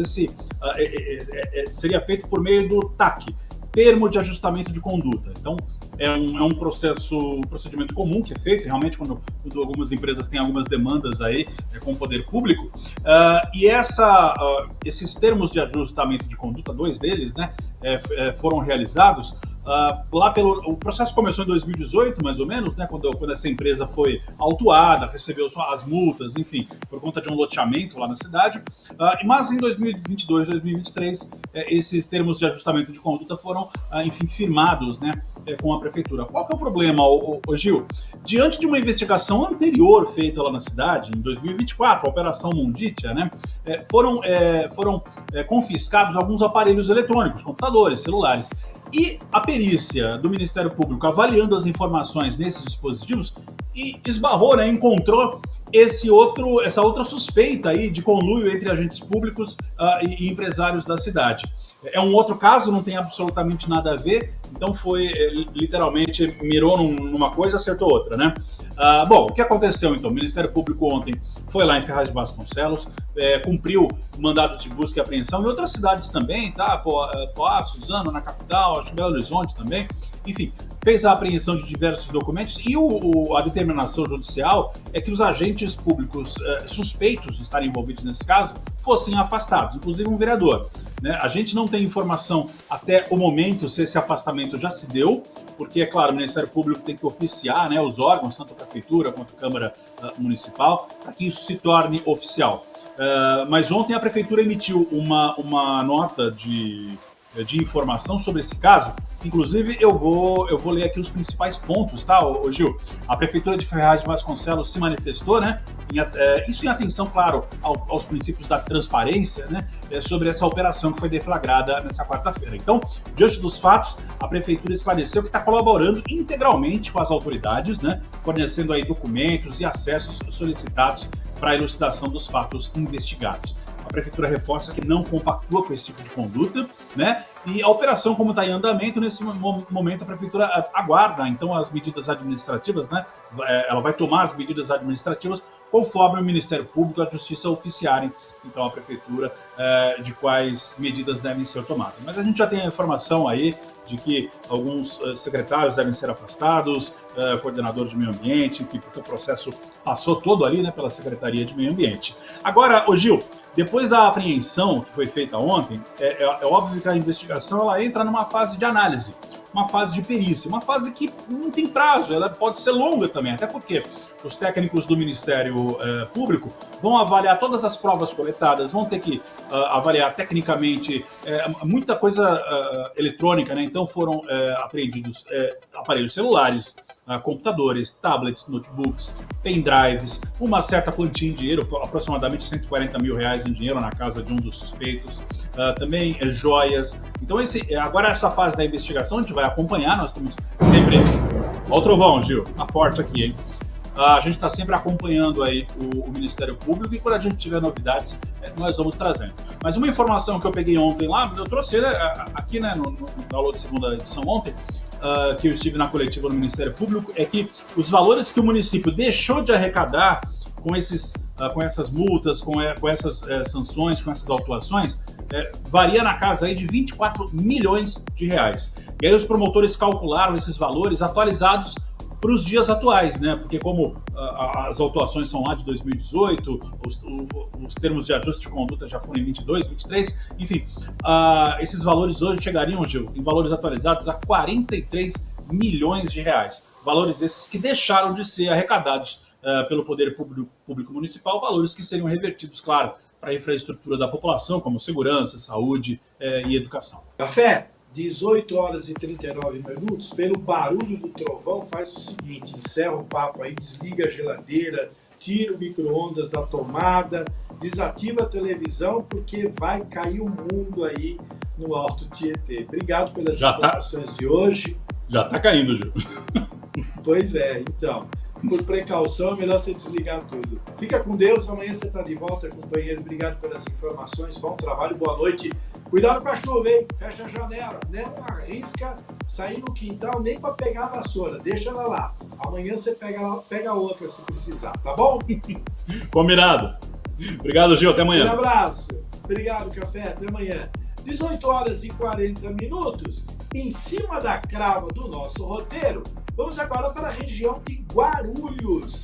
seria feito por meio do TAC, Termo de Ajustamento de Conduta. Então, é um procedimento comum que é feito realmente quando algumas empresas têm algumas demandas aí com o poder público, e esses termos de ajustamento de conduta, 2 deles, né, foram realizados o processo começou em 2018, mais ou menos, né, quando essa empresa foi autuada, recebeu as multas, enfim, por conta de um loteamento lá na cidade, mas em 2022, 2023, esses termos de ajustamento de conduta foram, enfim, firmados, né, com a prefeitura. Qual que é o problema, Gil? Diante de uma investigação anterior feita lá na cidade, em 2024, a Operação Munditia, né, foram confiscados alguns aparelhos eletrônicos, computadores, celulares. E a perícia do Ministério Público, avaliando as informações nesses dispositivos, esbarrou, né, encontrou essa outra suspeita aí de conluio entre agentes públicos e empresários da cidade. É um outro caso, não tem absolutamente nada a ver, então foi literalmente mirou numa coisa, acertou outra, né? Bom, o que aconteceu então? O Ministério Público ontem foi lá em Ferraz de Vasconcelos, cumpriu mandados de busca e apreensão em outras cidades também, tá? Poá, Suzano, na capital, acho que Belo Horizonte também, enfim. Fez a apreensão de diversos documentos e a determinação judicial é que os agentes públicos suspeitos de estarem envolvidos nesse caso fossem afastados, inclusive um vereador, né? A gente não tem informação até o momento se esse afastamento já se deu, porque, é claro, o Ministério Público tem que oficiar, né, os órgãos, tanto a Prefeitura quanto a Câmara Municipal, para que isso se torne oficial. Mas ontem a Prefeitura emitiu uma nota de informação sobre esse caso. Inclusive, eu vou ler aqui os principais pontos, tá, Gil? A Prefeitura de Ferraz de Vasconcelos se manifestou, né? Isso em atenção, claro, aos princípios da transparência, né? Sobre essa operação que foi deflagrada nessa quarta-feira. Então, diante dos fatos, a Prefeitura esclareceu que está colaborando integralmente com as autoridades, né? Fornecendo aí documentos e acessos solicitados para a elucidação dos fatos investigados. A Prefeitura reforça que não compactua com esse tipo de conduta, né? E a operação, como está em andamento, nesse momento a Prefeitura aguarda, então, as medidas administrativas, né? Ela vai tomar as medidas administrativas conforme o Ministério Público e a Justiça oficiarem, então, a Prefeitura de quais medidas devem ser tomadas. Mas a gente já tem a informação aí de que alguns secretários devem ser afastados, coordenador de meio ambiente, enfim, porque o processo passou todo ali, né, pela Secretaria de Meio Ambiente. Agora, Gil, depois da apreensão que foi feita ontem, é óbvio que a investigação ela entra numa fase de análise, uma fase de perícia, uma fase que não tem prazo, ela pode ser longa também, até porque os técnicos do Ministério Público vão avaliar todas as provas coletadas, vão ter que avaliar tecnicamente muita coisa eletrônica, né? Então foram apreendidos aparelhos celulares, computadores, tablets, notebooks, pendrives, uma certa quantia em dinheiro, aproximadamente R$140 mil em dinheiro na casa de um dos suspeitos, também joias. Então agora essa fase da investigação a gente vai acompanhar, nós estamos sempre... Olha o trovão, Gil, tá forte aqui, hein? A gente está sempre acompanhando aí o Ministério Público e quando a gente tiver novidades, nós vamos trazendo. Mas uma informação que eu peguei ontem lá, eu trouxe aqui, né, no aula de segunda edição ontem, que eu estive na coletiva no Ministério Público, é que os valores que o município deixou de arrecadar com essas multas, com essas sanções, com essas autuações, varia na casa aí de R$24 milhões. E aí os promotores calcularam esses valores atualizados para os dias atuais, né? Porque como as autuações são lá de 2018, os termos de ajuste de conduta já foram em 22, 23, enfim, esses valores hoje chegariam, Gil, em valores atualizados a 43 milhões de reais. Valores esses que deixaram de ser arrecadados pelo Poder Público Municipal, valores que seriam revertidos, claro, para a infraestrutura da população, como segurança, saúde e educação. Café, 18 horas e 39 minutos, pelo barulho do trovão, faz o seguinte, encerra o papo aí, desliga a geladeira, tira o micro-ondas da tomada, desativa a televisão, porque vai cair o mundo aí no Alto Tietê. Obrigado pelas informações de hoje. Já tá caindo, Gil. Pois é, então, por precaução é melhor você desligar tudo. Fica com Deus, amanhã você tá de volta, companheiro. Obrigado pelas informações, bom trabalho, boa noite. Cuidado com a chuva, hein? Fecha a janela. Não arrisca sair no quintal nem para pegar a vassoura. Deixa ela lá. Amanhã você pega outra se precisar, tá bom? Combinado. Obrigado, Gil. Até amanhã. Um abraço. Obrigado, Café. Até amanhã. 18 horas e 40 minutos. Em cima da crava do nosso roteiro, vamos agora para a região de Guarulhos.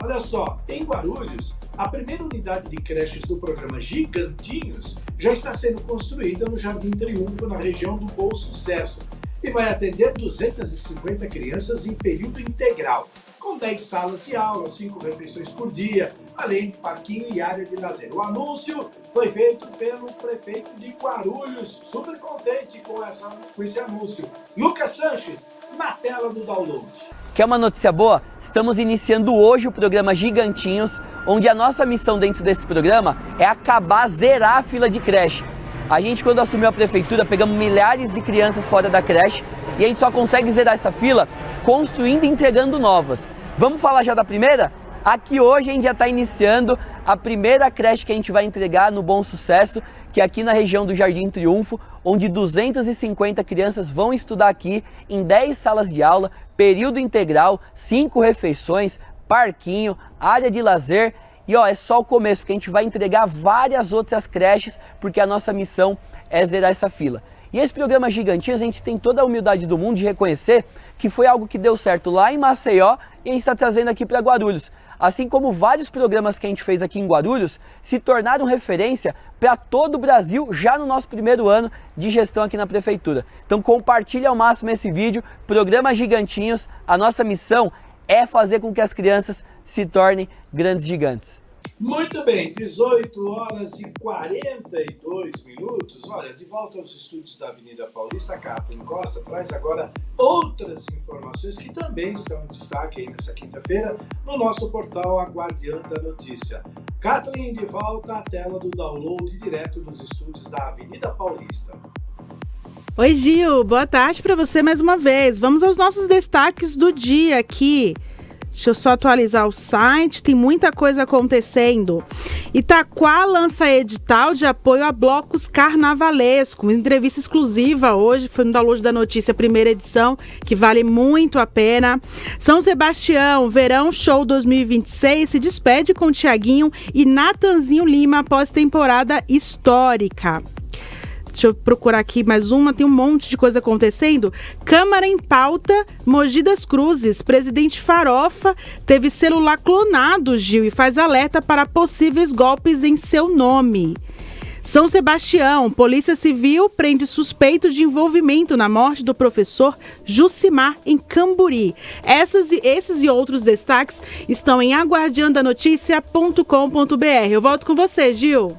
Olha só, em Guarulhos, a primeira unidade de creches do programa Gigantinhos já está sendo construída no Jardim Triunfo, na região do Bom Sucesso, e vai atender 250 crianças em período integral, com 10 salas de aula, 5 refeições por dia, além de parquinho e área de lazer. O anúncio foi feito pelo prefeito de Guarulhos, super contente com esse anúncio. Lucas Sanches, na tela do download. Quer uma notícia boa? Estamos iniciando hoje o programa Gigantinhos, onde a nossa missão dentro desse programa é acabar, zerar a fila de creche. A gente, quando assumiu a prefeitura, pegamos milhares de crianças fora da creche e a gente só consegue zerar essa fila construindo e entregando novas. Vamos falar já da primeira? Aqui hoje a gente já está iniciando a primeira creche que a gente vai entregar no Bom Sucesso, que é aqui na região do Jardim Triunfo, onde 250 crianças vão estudar aqui em 10 salas de aula, período integral, 5 refeições, parquinho, área de lazer. E ó, é só o começo, porque a gente vai entregar várias outras creches, porque a nossa missão é zerar essa fila. E esse programa Gigantinhos, a gente tem toda a humildade do mundo de reconhecer que foi algo que deu certo lá em Maceió e a gente está trazendo aqui para Guarulhos. Assim como vários programas que a gente fez aqui em Guarulhos se tornaram referência para todo o Brasil já no nosso primeiro ano de gestão aqui na Prefeitura. Então compartilhe ao máximo esse vídeo, programa Gigantinhos. A nossa missão é fazer com que as crianças se tornem grandes gigantes. Muito bem, 18 horas e 42 minutos. Olha, de volta aos estúdios da Avenida Paulista, Kathleen Costa traz agora outras informações que também estão em destaque aí nessa quinta-feira no nosso portal A Guardiã da Notícia. Kathleen, de volta à tela do download direto dos estúdios da Avenida Paulista. Oi, Gil, boa tarde para você mais uma vez. Vamos aos nossos destaques do dia aqui. Deixa eu só atualizar o site, tem muita coisa acontecendo. Itaquá lança edital de apoio a blocos carnavalescos. Entrevista exclusiva hoje, foi no download da notícia, primeira edição, que vale muito a pena. São Sebastião, Verão Show 2026, se despede com Thiaguinho e Natanzinho Lima após temporada histórica. Deixa eu procurar aqui mais uma, tem um monte de coisa acontecendo. Câmara em pauta, Mogi das Cruzes. Presidente Farofa teve celular clonado, Gil, e faz alerta para possíveis golpes em seu nome. São Sebastião, Polícia Civil prende suspeito de envolvimento na morte do professor Jucimar em Camburi. Esses e outros destaques estão em aguardiandanoticia.com.br. Eu volto com você, Gil.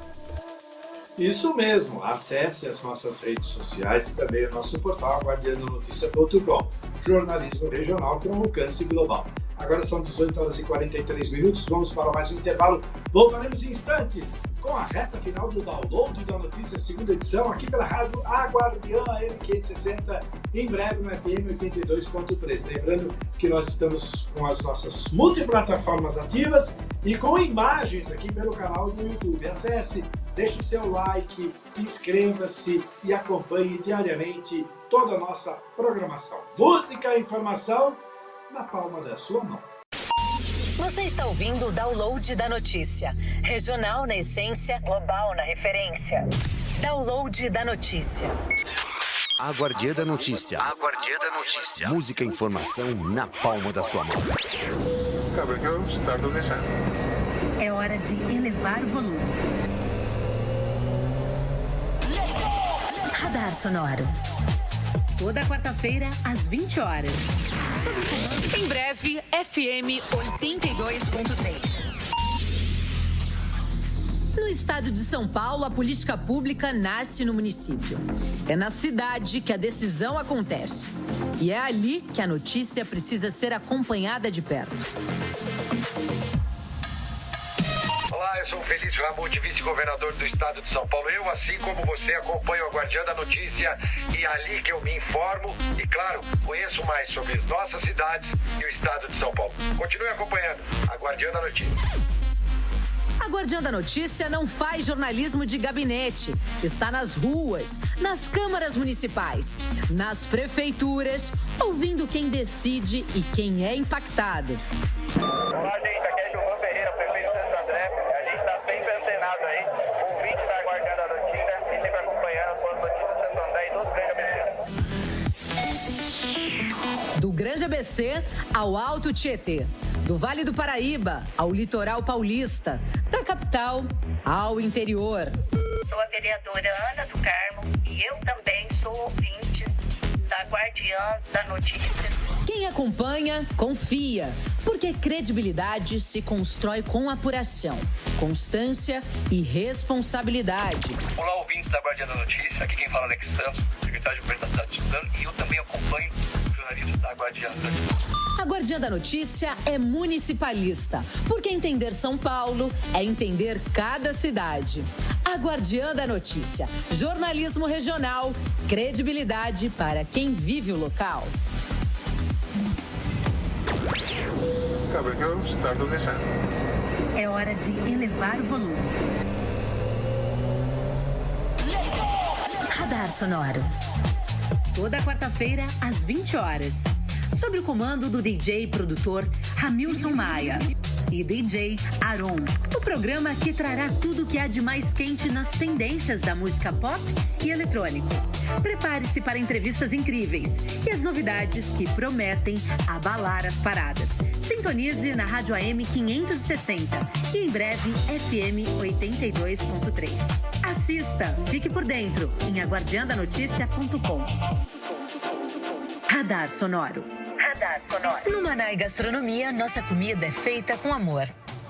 Isso mesmo, acesse as nossas redes sociais e também o nosso portal aguardiandanoticia.com. Jornalismo regional com alcance global. Agora são 18 horas e 43 minutos, vamos para mais um intervalo. Voltaremos em instantes com a reta final do download da notícia, segunda edição, aqui pela rádio Aguardiã M560, em breve no FM 82.3. Lembrando que nós estamos com as nossas multiplataformas ativas e com imagens aqui pelo canal do YouTube. Acesse, deixe seu like, inscreva-se e acompanhe diariamente toda a nossa programação. Música e informação na palma da sua mão. Você está ouvindo o download da notícia. Regional na essência, global na referência. Download da notícia. A Guardiã da Notícia. A Guardiã da Notícia. Música e informação na palma da sua mão. É hora de elevar o volume. Radar Sonoro. Toda quarta-feira, às 20 horas. Em breve, FM 82.3. No estado de São Paulo, a política pública nasce no município. É na cidade que a decisão acontece. E é ali que a notícia precisa ser acompanhada de perto. Olá, eu sou o Felício Ramute, vice-governador do estado de São Paulo. Eu, assim como você, acompanho a Guardiã da Notícia e é ali que eu me informo e, claro, conheço mais sobre as nossas cidades e o estado de São Paulo. Continue acompanhando a Guardiã da Notícia. A Guardiã da Notícia não faz jornalismo de gabinete. Está nas ruas, nas câmaras municipais, nas prefeituras, ouvindo quem decide e quem é impactado. Olá, gente. Aqui é Gilvan Ferreira, prefeito de Santo André. A gente está sempre antenado aí, ouvinte da Guardiã da Notícia e sempre acompanhando as notícias de Santo André e todo o Grande ABC. Do Grande ABC ao Alto Tietê. Do Vale do Paraíba ao litoral paulista, da capital ao interior. Sou a vereadora Ana do Carmo e eu também sou ouvinte da Guardiã da Notícia. Quem acompanha, confia, porque credibilidade se constrói com apuração, constância e responsabilidade. Olá, ouvintes da Guardiã da Notícia. Aqui quem fala é Alex Santos, secretário de governo da cidade de Suzano, e eu também acompanho o jornalismo da Guardiã da Notícia. A Guardiã da Notícia é municipalista, porque entender São Paulo é entender cada cidade. A Guardiã da Notícia, jornalismo regional, credibilidade para quem vive o local. É hora de elevar o volume. Radar Sonoro. Toda quarta-feira, às 20 horas. Sob o comando do DJ e produtor Ramilson Maia e DJ Aron. O programa que trará tudo o que há de mais quente nas tendências da música pop e eletrônico. Prepare-se para entrevistas incríveis e as novidades que prometem abalar as paradas. Sintonize na Rádio AM 560 e em breve FM 82.3. Assista, fique por dentro em aguardiandanoticia.com. Radar Sonoro. Radar Sonoro. No Manai Gastronomia, nossa comida é feita com amor.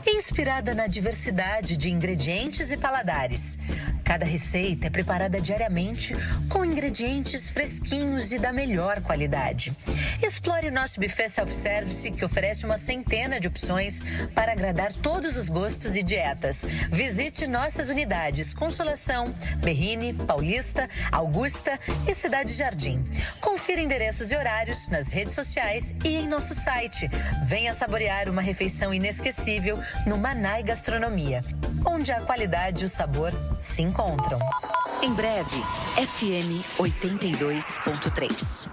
Inspirada na diversidade de ingredientes e paladares. Cada receita é preparada diariamente com ingredientes fresquinhos e da melhor qualidade. Explore o nosso buffet self-service, que oferece uma centena de opções para agradar todos os gostos e dietas. Visite nossas unidades Consolação, Berrini, Paulista, Augusta e Cidade Jardim. Confira endereços e horários nas redes sociais e em nosso site. Venha saborear uma refeição inesquecível no Manai Gastronomia, onde a qualidade e o sabor se encontram. Em breve, FM 82.3.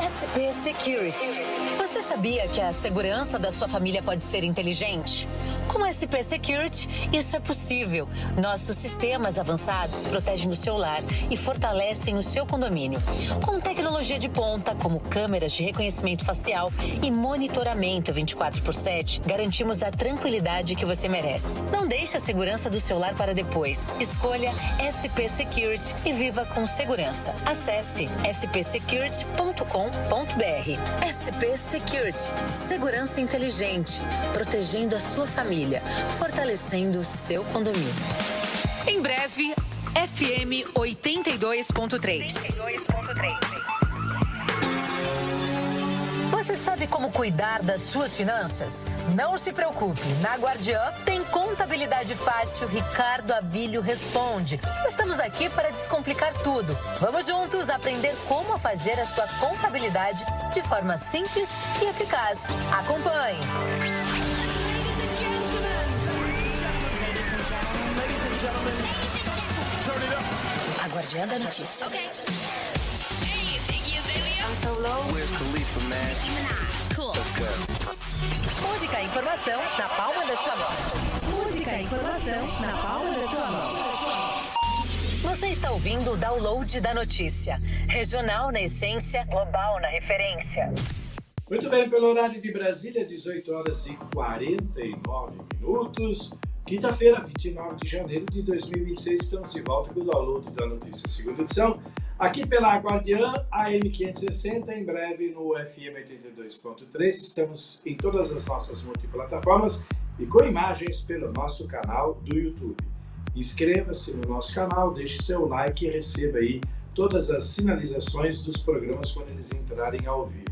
SP Security. Você sabia que a segurança da sua família pode ser inteligente? Com SP Security, isso é possível. Nossos sistemas avançados protegem o seu lar e fortalecem o seu condomínio. Com tecnologia de ponta, como câmeras de reconhecimento facial e monitoramento 24/7, garantimos a tranquilidade que você merece. Não deixe a segurança do seu lar para depois. Escolha SP Security e viva com segurança. Acesse spsecurity.com.br. SP Security. Segurança inteligente, protegendo a sua família, fortalecendo o seu condomínio. Em breve, FM 82.3. Você sabe como cuidar das suas finanças? Não se preocupe, na Guardiã tem Contabilidade Fácil. Ricardo Abílio responde. Estamos aqui para descomplicar tudo. Vamos juntos aprender como fazer a sua contabilidade de forma simples e eficaz. Acompanhe. A Guardiã da Notícia. Where's Khalifa, man? Let's go. Música e informação na palma da sua mão. Música e informação na palma da sua mão. Você está está ouvindo o Download da Notícia. Regional na essência, global na referência. Muito bem, pelo horário de Brasília, 18 horas e 49 minutos. Quinta-feira, 29 de janeiro de 2026, estamos de volta com o Download da Notícia, segunda edição. Aqui pela Guardiã, AM 560, em breve no FM 82.3. Estamos em todas as nossas multiplataformas e com imagens pelo nosso canal do YouTube. Inscreva-se no nosso canal, deixe seu like e receba aí todas as sinalizações dos programas quando eles entrarem ao vivo.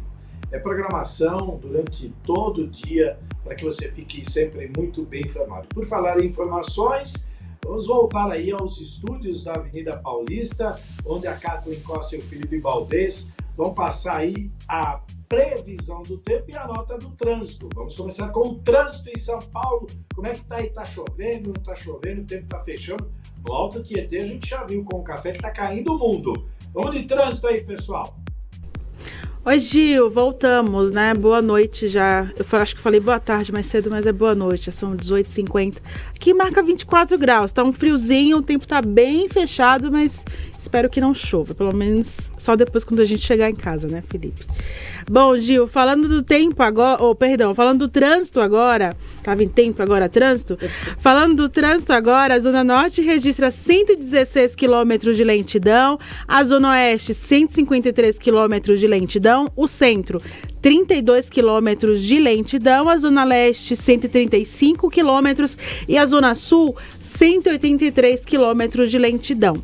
É programação durante todo o dia para que você fique sempre muito bem informado. Por falar em informações, vamos voltar aí aos estúdios da Avenida Paulista, onde a Kathleen Costa e o Felipe Valdez vão passar aí a previsão do tempo e a nota do trânsito. Vamos começar com o trânsito em São Paulo. Como é que tá aí? Tá chovendo, não tá chovendo, o tempo tá fechando. No Alto Tietê a gente já viu com o café que tá caindo o mundo. Vamos de trânsito aí, pessoal. Oi, Gil, voltamos, né? Boa noite já. Acho que falei boa tarde mais cedo, mas é boa noite. São 18h50. Aqui marca 24 graus. Tá um friozinho, o tempo tá bem fechado, mas espero que não chova. Pelo menos só depois quando a gente chegar em casa, né, Felipe? Bom, Gil, falando do tempo agora... falando do trânsito agora... Tava em tempo agora, trânsito? Falando do trânsito agora, a Zona Norte registra 116 quilômetros de lentidão. A Zona Oeste, 153 quilômetros de lentidão. O Centro, 32 quilômetros de lentidão. A Zona Leste, 135 quilômetros. E a Zona Sul, 183 quilômetros de lentidão.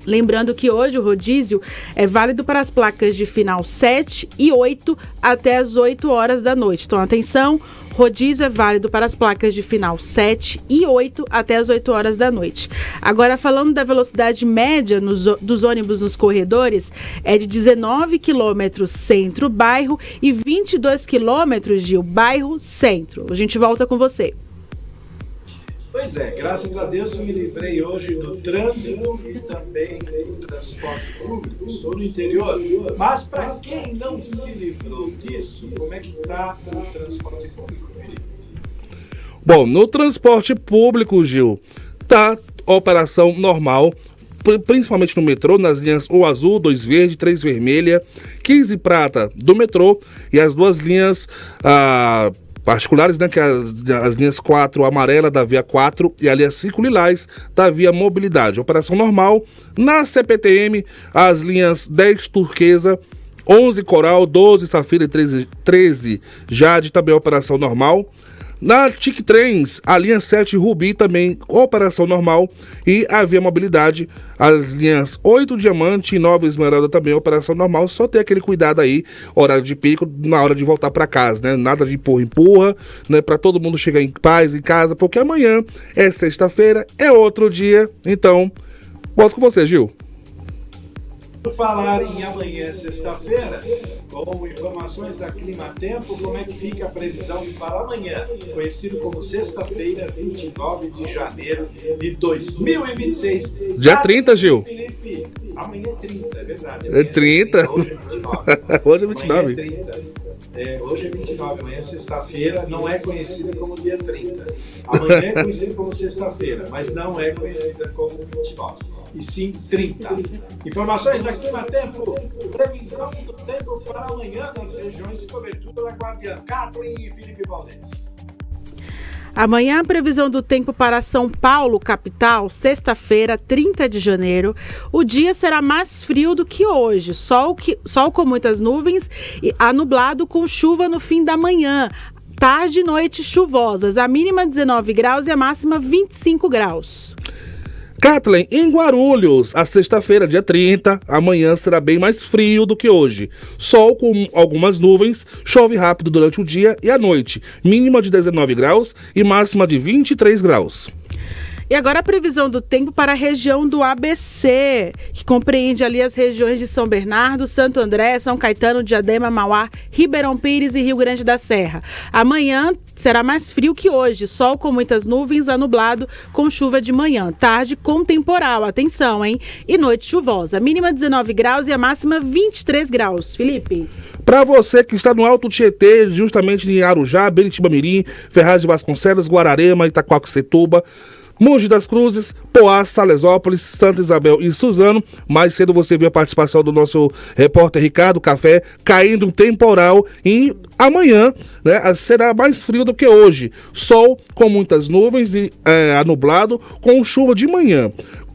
Lembrando que hoje o rodízio é válido para as placas de final 7 e 8 até as 8 horas da noite. Então, atenção, rodízio é válido para as placas de final 7 e 8 até as 8 horas da noite. Agora, falando da velocidade média dos ônibus nos corredores, é de 19 km centro-bairro e 22 km, Gil, bairro-centro. A gente volta com você. Pois é, graças a Deus eu me livrei hoje do trânsito e também do transporte público. Estou no interior, mas para quem não se livrou disso, como é que está o transporte público, Felipe? Bom, no transporte público, Gil, tá operação normal, principalmente no metrô, nas linhas O Azul, 2 Verde, 3 Vermelha, 15 Prata do metrô e as duas linhas particulares, né, que é as linhas 4 amarela da via 4 e a linha 5 lilás da via mobilidade. Operação normal. Na CPTM, as linhas 10 turquesa, 11 coral, 12 safira e 13 jade, também operação normal. Na TIC Trens, a linha 7 Rubi também operação normal e a via mobilidade, as linhas 8 Diamante e 9 Esmeralda também operação normal, só ter aquele cuidado aí, horário de pico, na hora de voltar para casa, né? Nada de empurra, né? Para todo mundo chegar em paz em casa, porque amanhã é sexta-feira, é outro dia, então, volto com você, Gil. Por falar em amanhã, sexta-feira, com informações da Clima Tempo, como é que fica a previsão para amanhã, conhecido como sexta-feira, 29 de janeiro de 2026. Dia 30, Gil. Felipe, amanhã é 30, é verdade. É 30? Hoje é 29. Hoje é 29. Amanhã é 30. Hoje é 29, amanhã é sexta-feira, não é conhecida como dia 30. Amanhã é conhecida como sexta-feira, mas não é conhecida como 29. E sim 30. Informações da Clima Tempo, previsão do tempo para amanhã nas regiões de cobertura da Guardiã. Kathleen e Felipe Valdez. Amanhã a previsão do tempo para São Paulo, capital, sexta-feira, 30 de janeiro. O dia será mais frio do que hoje. Sol com muitas nuvens e anublado com chuva no fim da manhã. Tarde e noite chuvosas. A mínima 19 graus e a máxima 25 graus. Kathleen, em Guarulhos, a sexta-feira, dia 30, amanhã será bem mais frio do que hoje. Sol com algumas nuvens, chove rápido durante o dia e a noite. Mínima de 19 graus e máxima de 23 graus. E agora a previsão do tempo para a região do ABC, que compreende ali as regiões de São Bernardo, Santo André, São Caetano, Diadema, Mauá, Ribeirão Pires e Rio Grande da Serra. Amanhã será mais frio que hoje, sol com muitas nuvens, nublado, com chuva de manhã. Tarde com temporal, atenção, hein? E noite chuvosa, mínima 19 graus e a máxima 23 graus. Felipe? Para você que está no Alto Tietê, justamente em Arujá, Beritibamirim, Ferraz de Vasconcelos, Guararema, Itaquaquecetuba, Mogi das Cruzes, Poá, Salesópolis, Santa Isabel e Suzano. Mais cedo você viu a participação do nosso repórter Ricardo Café, caindo um temporal e amanhã, né, será mais frio do que hoje. Sol com muitas nuvens e nublado com chuva de manhã.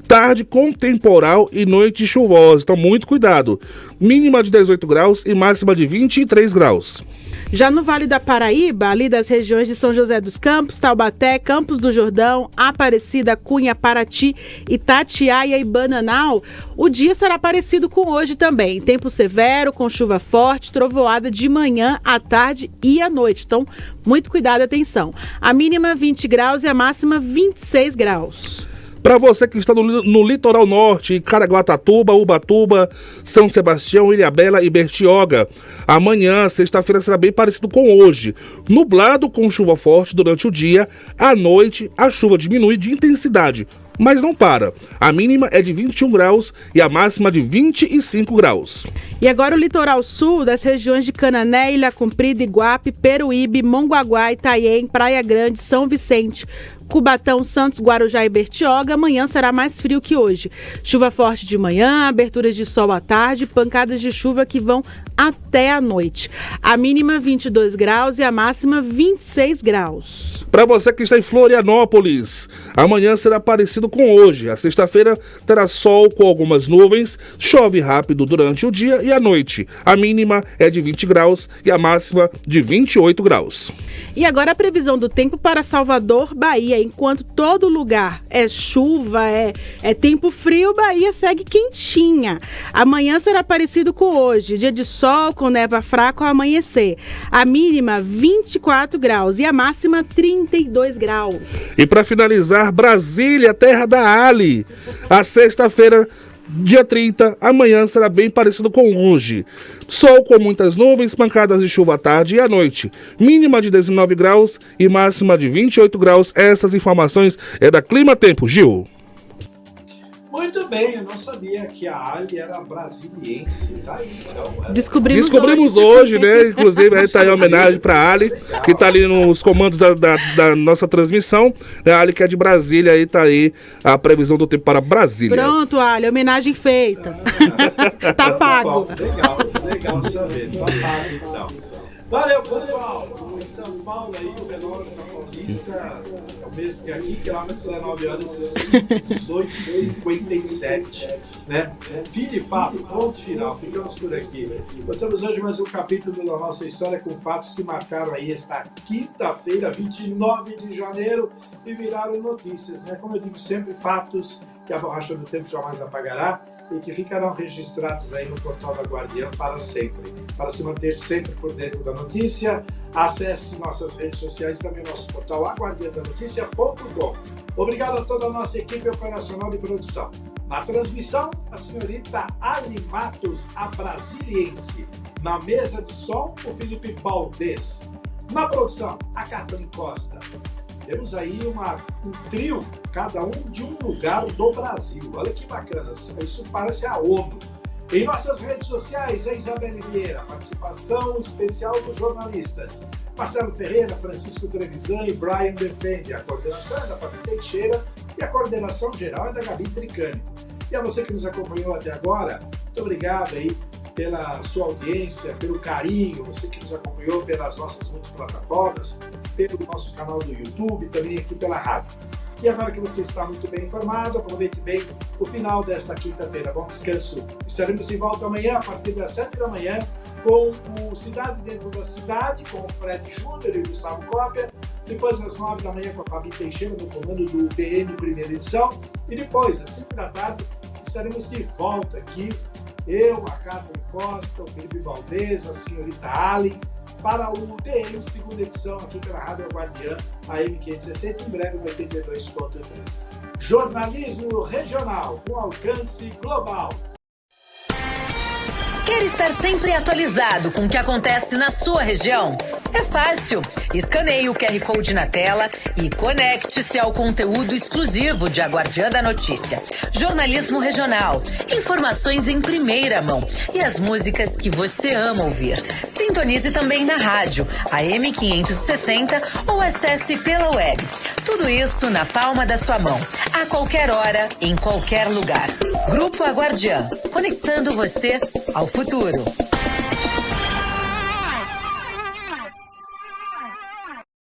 Tarde com temporal e noite chuvosa, então muito cuidado. Mínima de 18 graus e máxima de 23 graus. Já no Vale da Paraíba, ali das regiões de São José dos Campos, Taubaté, Campos do Jordão, Aparecida, Cunha, Paraty, Itatiaia e Bananal, o dia será parecido com hoje também. Tempo severo, com chuva forte, trovoada de manhã, à tarde e à noite. Então, muito cuidado e atenção. A mínima 20 graus e a máxima 26 graus. Para você que está no litoral norte, Caraguatatuba, Ubatuba, São Sebastião, Ilhabela e Bertioga, amanhã, sexta-feira, será bem parecido com hoje. Nublado com chuva forte durante o dia, à noite a chuva diminui de intensidade, mas não para. A mínima é de 21 graus e a máxima de 25 graus. E agora o litoral sul das regiões de Canané, Ilha Comprida, Iguape, Peruíbe, Mongaguá, Itanhaém, Praia Grande, São Vicente, Cubatão, Santos, Guarujá e Bertioga, amanhã será mais frio que hoje. Chuva forte de manhã, aberturas de sol à tarde, pancadas de chuva que vão até a noite. A mínima 22 graus e a máxima 26 graus. Para você que está em Florianópolis, amanhã será parecido com hoje. A sexta-feira terá sol com algumas nuvens, chove rápido durante o dia e a noite. A mínima é de 20 graus e a máxima de 28 graus. E agora a previsão do tempo para Salvador, Bahia. Enquanto todo lugar é chuva, é tempo frio, Bahia segue quentinha. Amanhã será parecido com hoje. Dia de sol com névoa fraca ao amanhecer. A mínima 24 graus e a máxima 32 graus. E para finalizar, Brasília, terra da Ali. A sexta-feira, dia 30, amanhã será bem parecido com hoje. Sol com muitas nuvens, pancadas de chuva à tarde e à noite. Mínima de 19 graus e máxima de 28 graus. Essas informações é da Clima Tempo. Gil. Muito bem, eu não sabia que a Ali era brasiliense. Tá aí, então, Descobrimos hoje, né? Inclusive, aí tá aí a homenagem para Ali, que tá ali nos comandos da nossa transmissão. A Ali que é de Brasília, aí tá aí a previsão do tempo para Brasília. Pronto, Ali, homenagem feita. Tá pago. Legal saber. Tá pago, então. Valeu, pessoal. Em São Paulo, aí, o relógio na Paulista é o mesmo que aqui, que lá 19 horas e 18h57, né? Fim de papo, ponto final. Ficamos por aqui. Contamos hoje mais um capítulo da nossa história com fatos que marcaram aí esta quinta-feira, 29 de janeiro, e viraram notícias, né? Como eu digo sempre, fatos que a borracha do tempo jamais apagará e que ficarão registrados aí no portal da Guardiã para sempre. Para se manter sempre por dentro da notícia, acesse nossas redes sociais e também nosso portal aguardiandanoticia.com. Obrigado a toda a nossa equipe operacional de produção. Na transmissão, a senhorita Ali Matos, a brasiliense. Na mesa de som, o Felipe Valdez. Na produção, a Kathleen Costa. Temos aí um trio, cada um de um lugar do Brasil. Olha que bacana, isso parece a ONU. Em nossas redes sociais, a Isabelle Vieira, participação especial dos jornalistas. Marcelo Ferreira, Francisco Trevisan e Brian Defende. A coordenação é da Fábio Teixeira e a coordenação geral é da Gabi Tricani. E a você que nos acompanhou até agora, muito obrigado aí pela sua audiência, pelo carinho, você que nos acompanhou pelas nossas multiplataformas, pelo nosso canal do YouTube, também aqui pela rádio. E agora que você está muito bem informado, aproveite bem o final desta quinta-feira. Bom descanso. Estaremos de volta amanhã, a partir das 7 da manhã, com o Cidade Dentro da Cidade, com o Fred Júnior e o Gustavo Cópia. Depois, às 9 da manhã, com a Fabi Teixeira, no comando do DN Primeira Edição. E depois, às 5 da tarde, estaremos de volta aqui. Eu, a Kathleen Costa, o Felipe Valdez, a senhorita Ali, para o DN Segunda Edição, aqui pela Rádio Guardiã, a M560, em breve no 82.3. Jornalismo regional com alcance global. Quer estar sempre atualizado com o que acontece na sua região? É fácil. Escaneie o QR Code na tela e conecte-se ao conteúdo exclusivo de A Guardiã da Notícia. Jornalismo regional, informações em primeira mão e as músicas que você ama ouvir. Sintonize também na rádio, AM 560 ou acesse pela web. Tudo isso na palma da sua mão, a qualquer hora, em qualquer lugar. Grupo A Guardiã, conectando você ao futuro.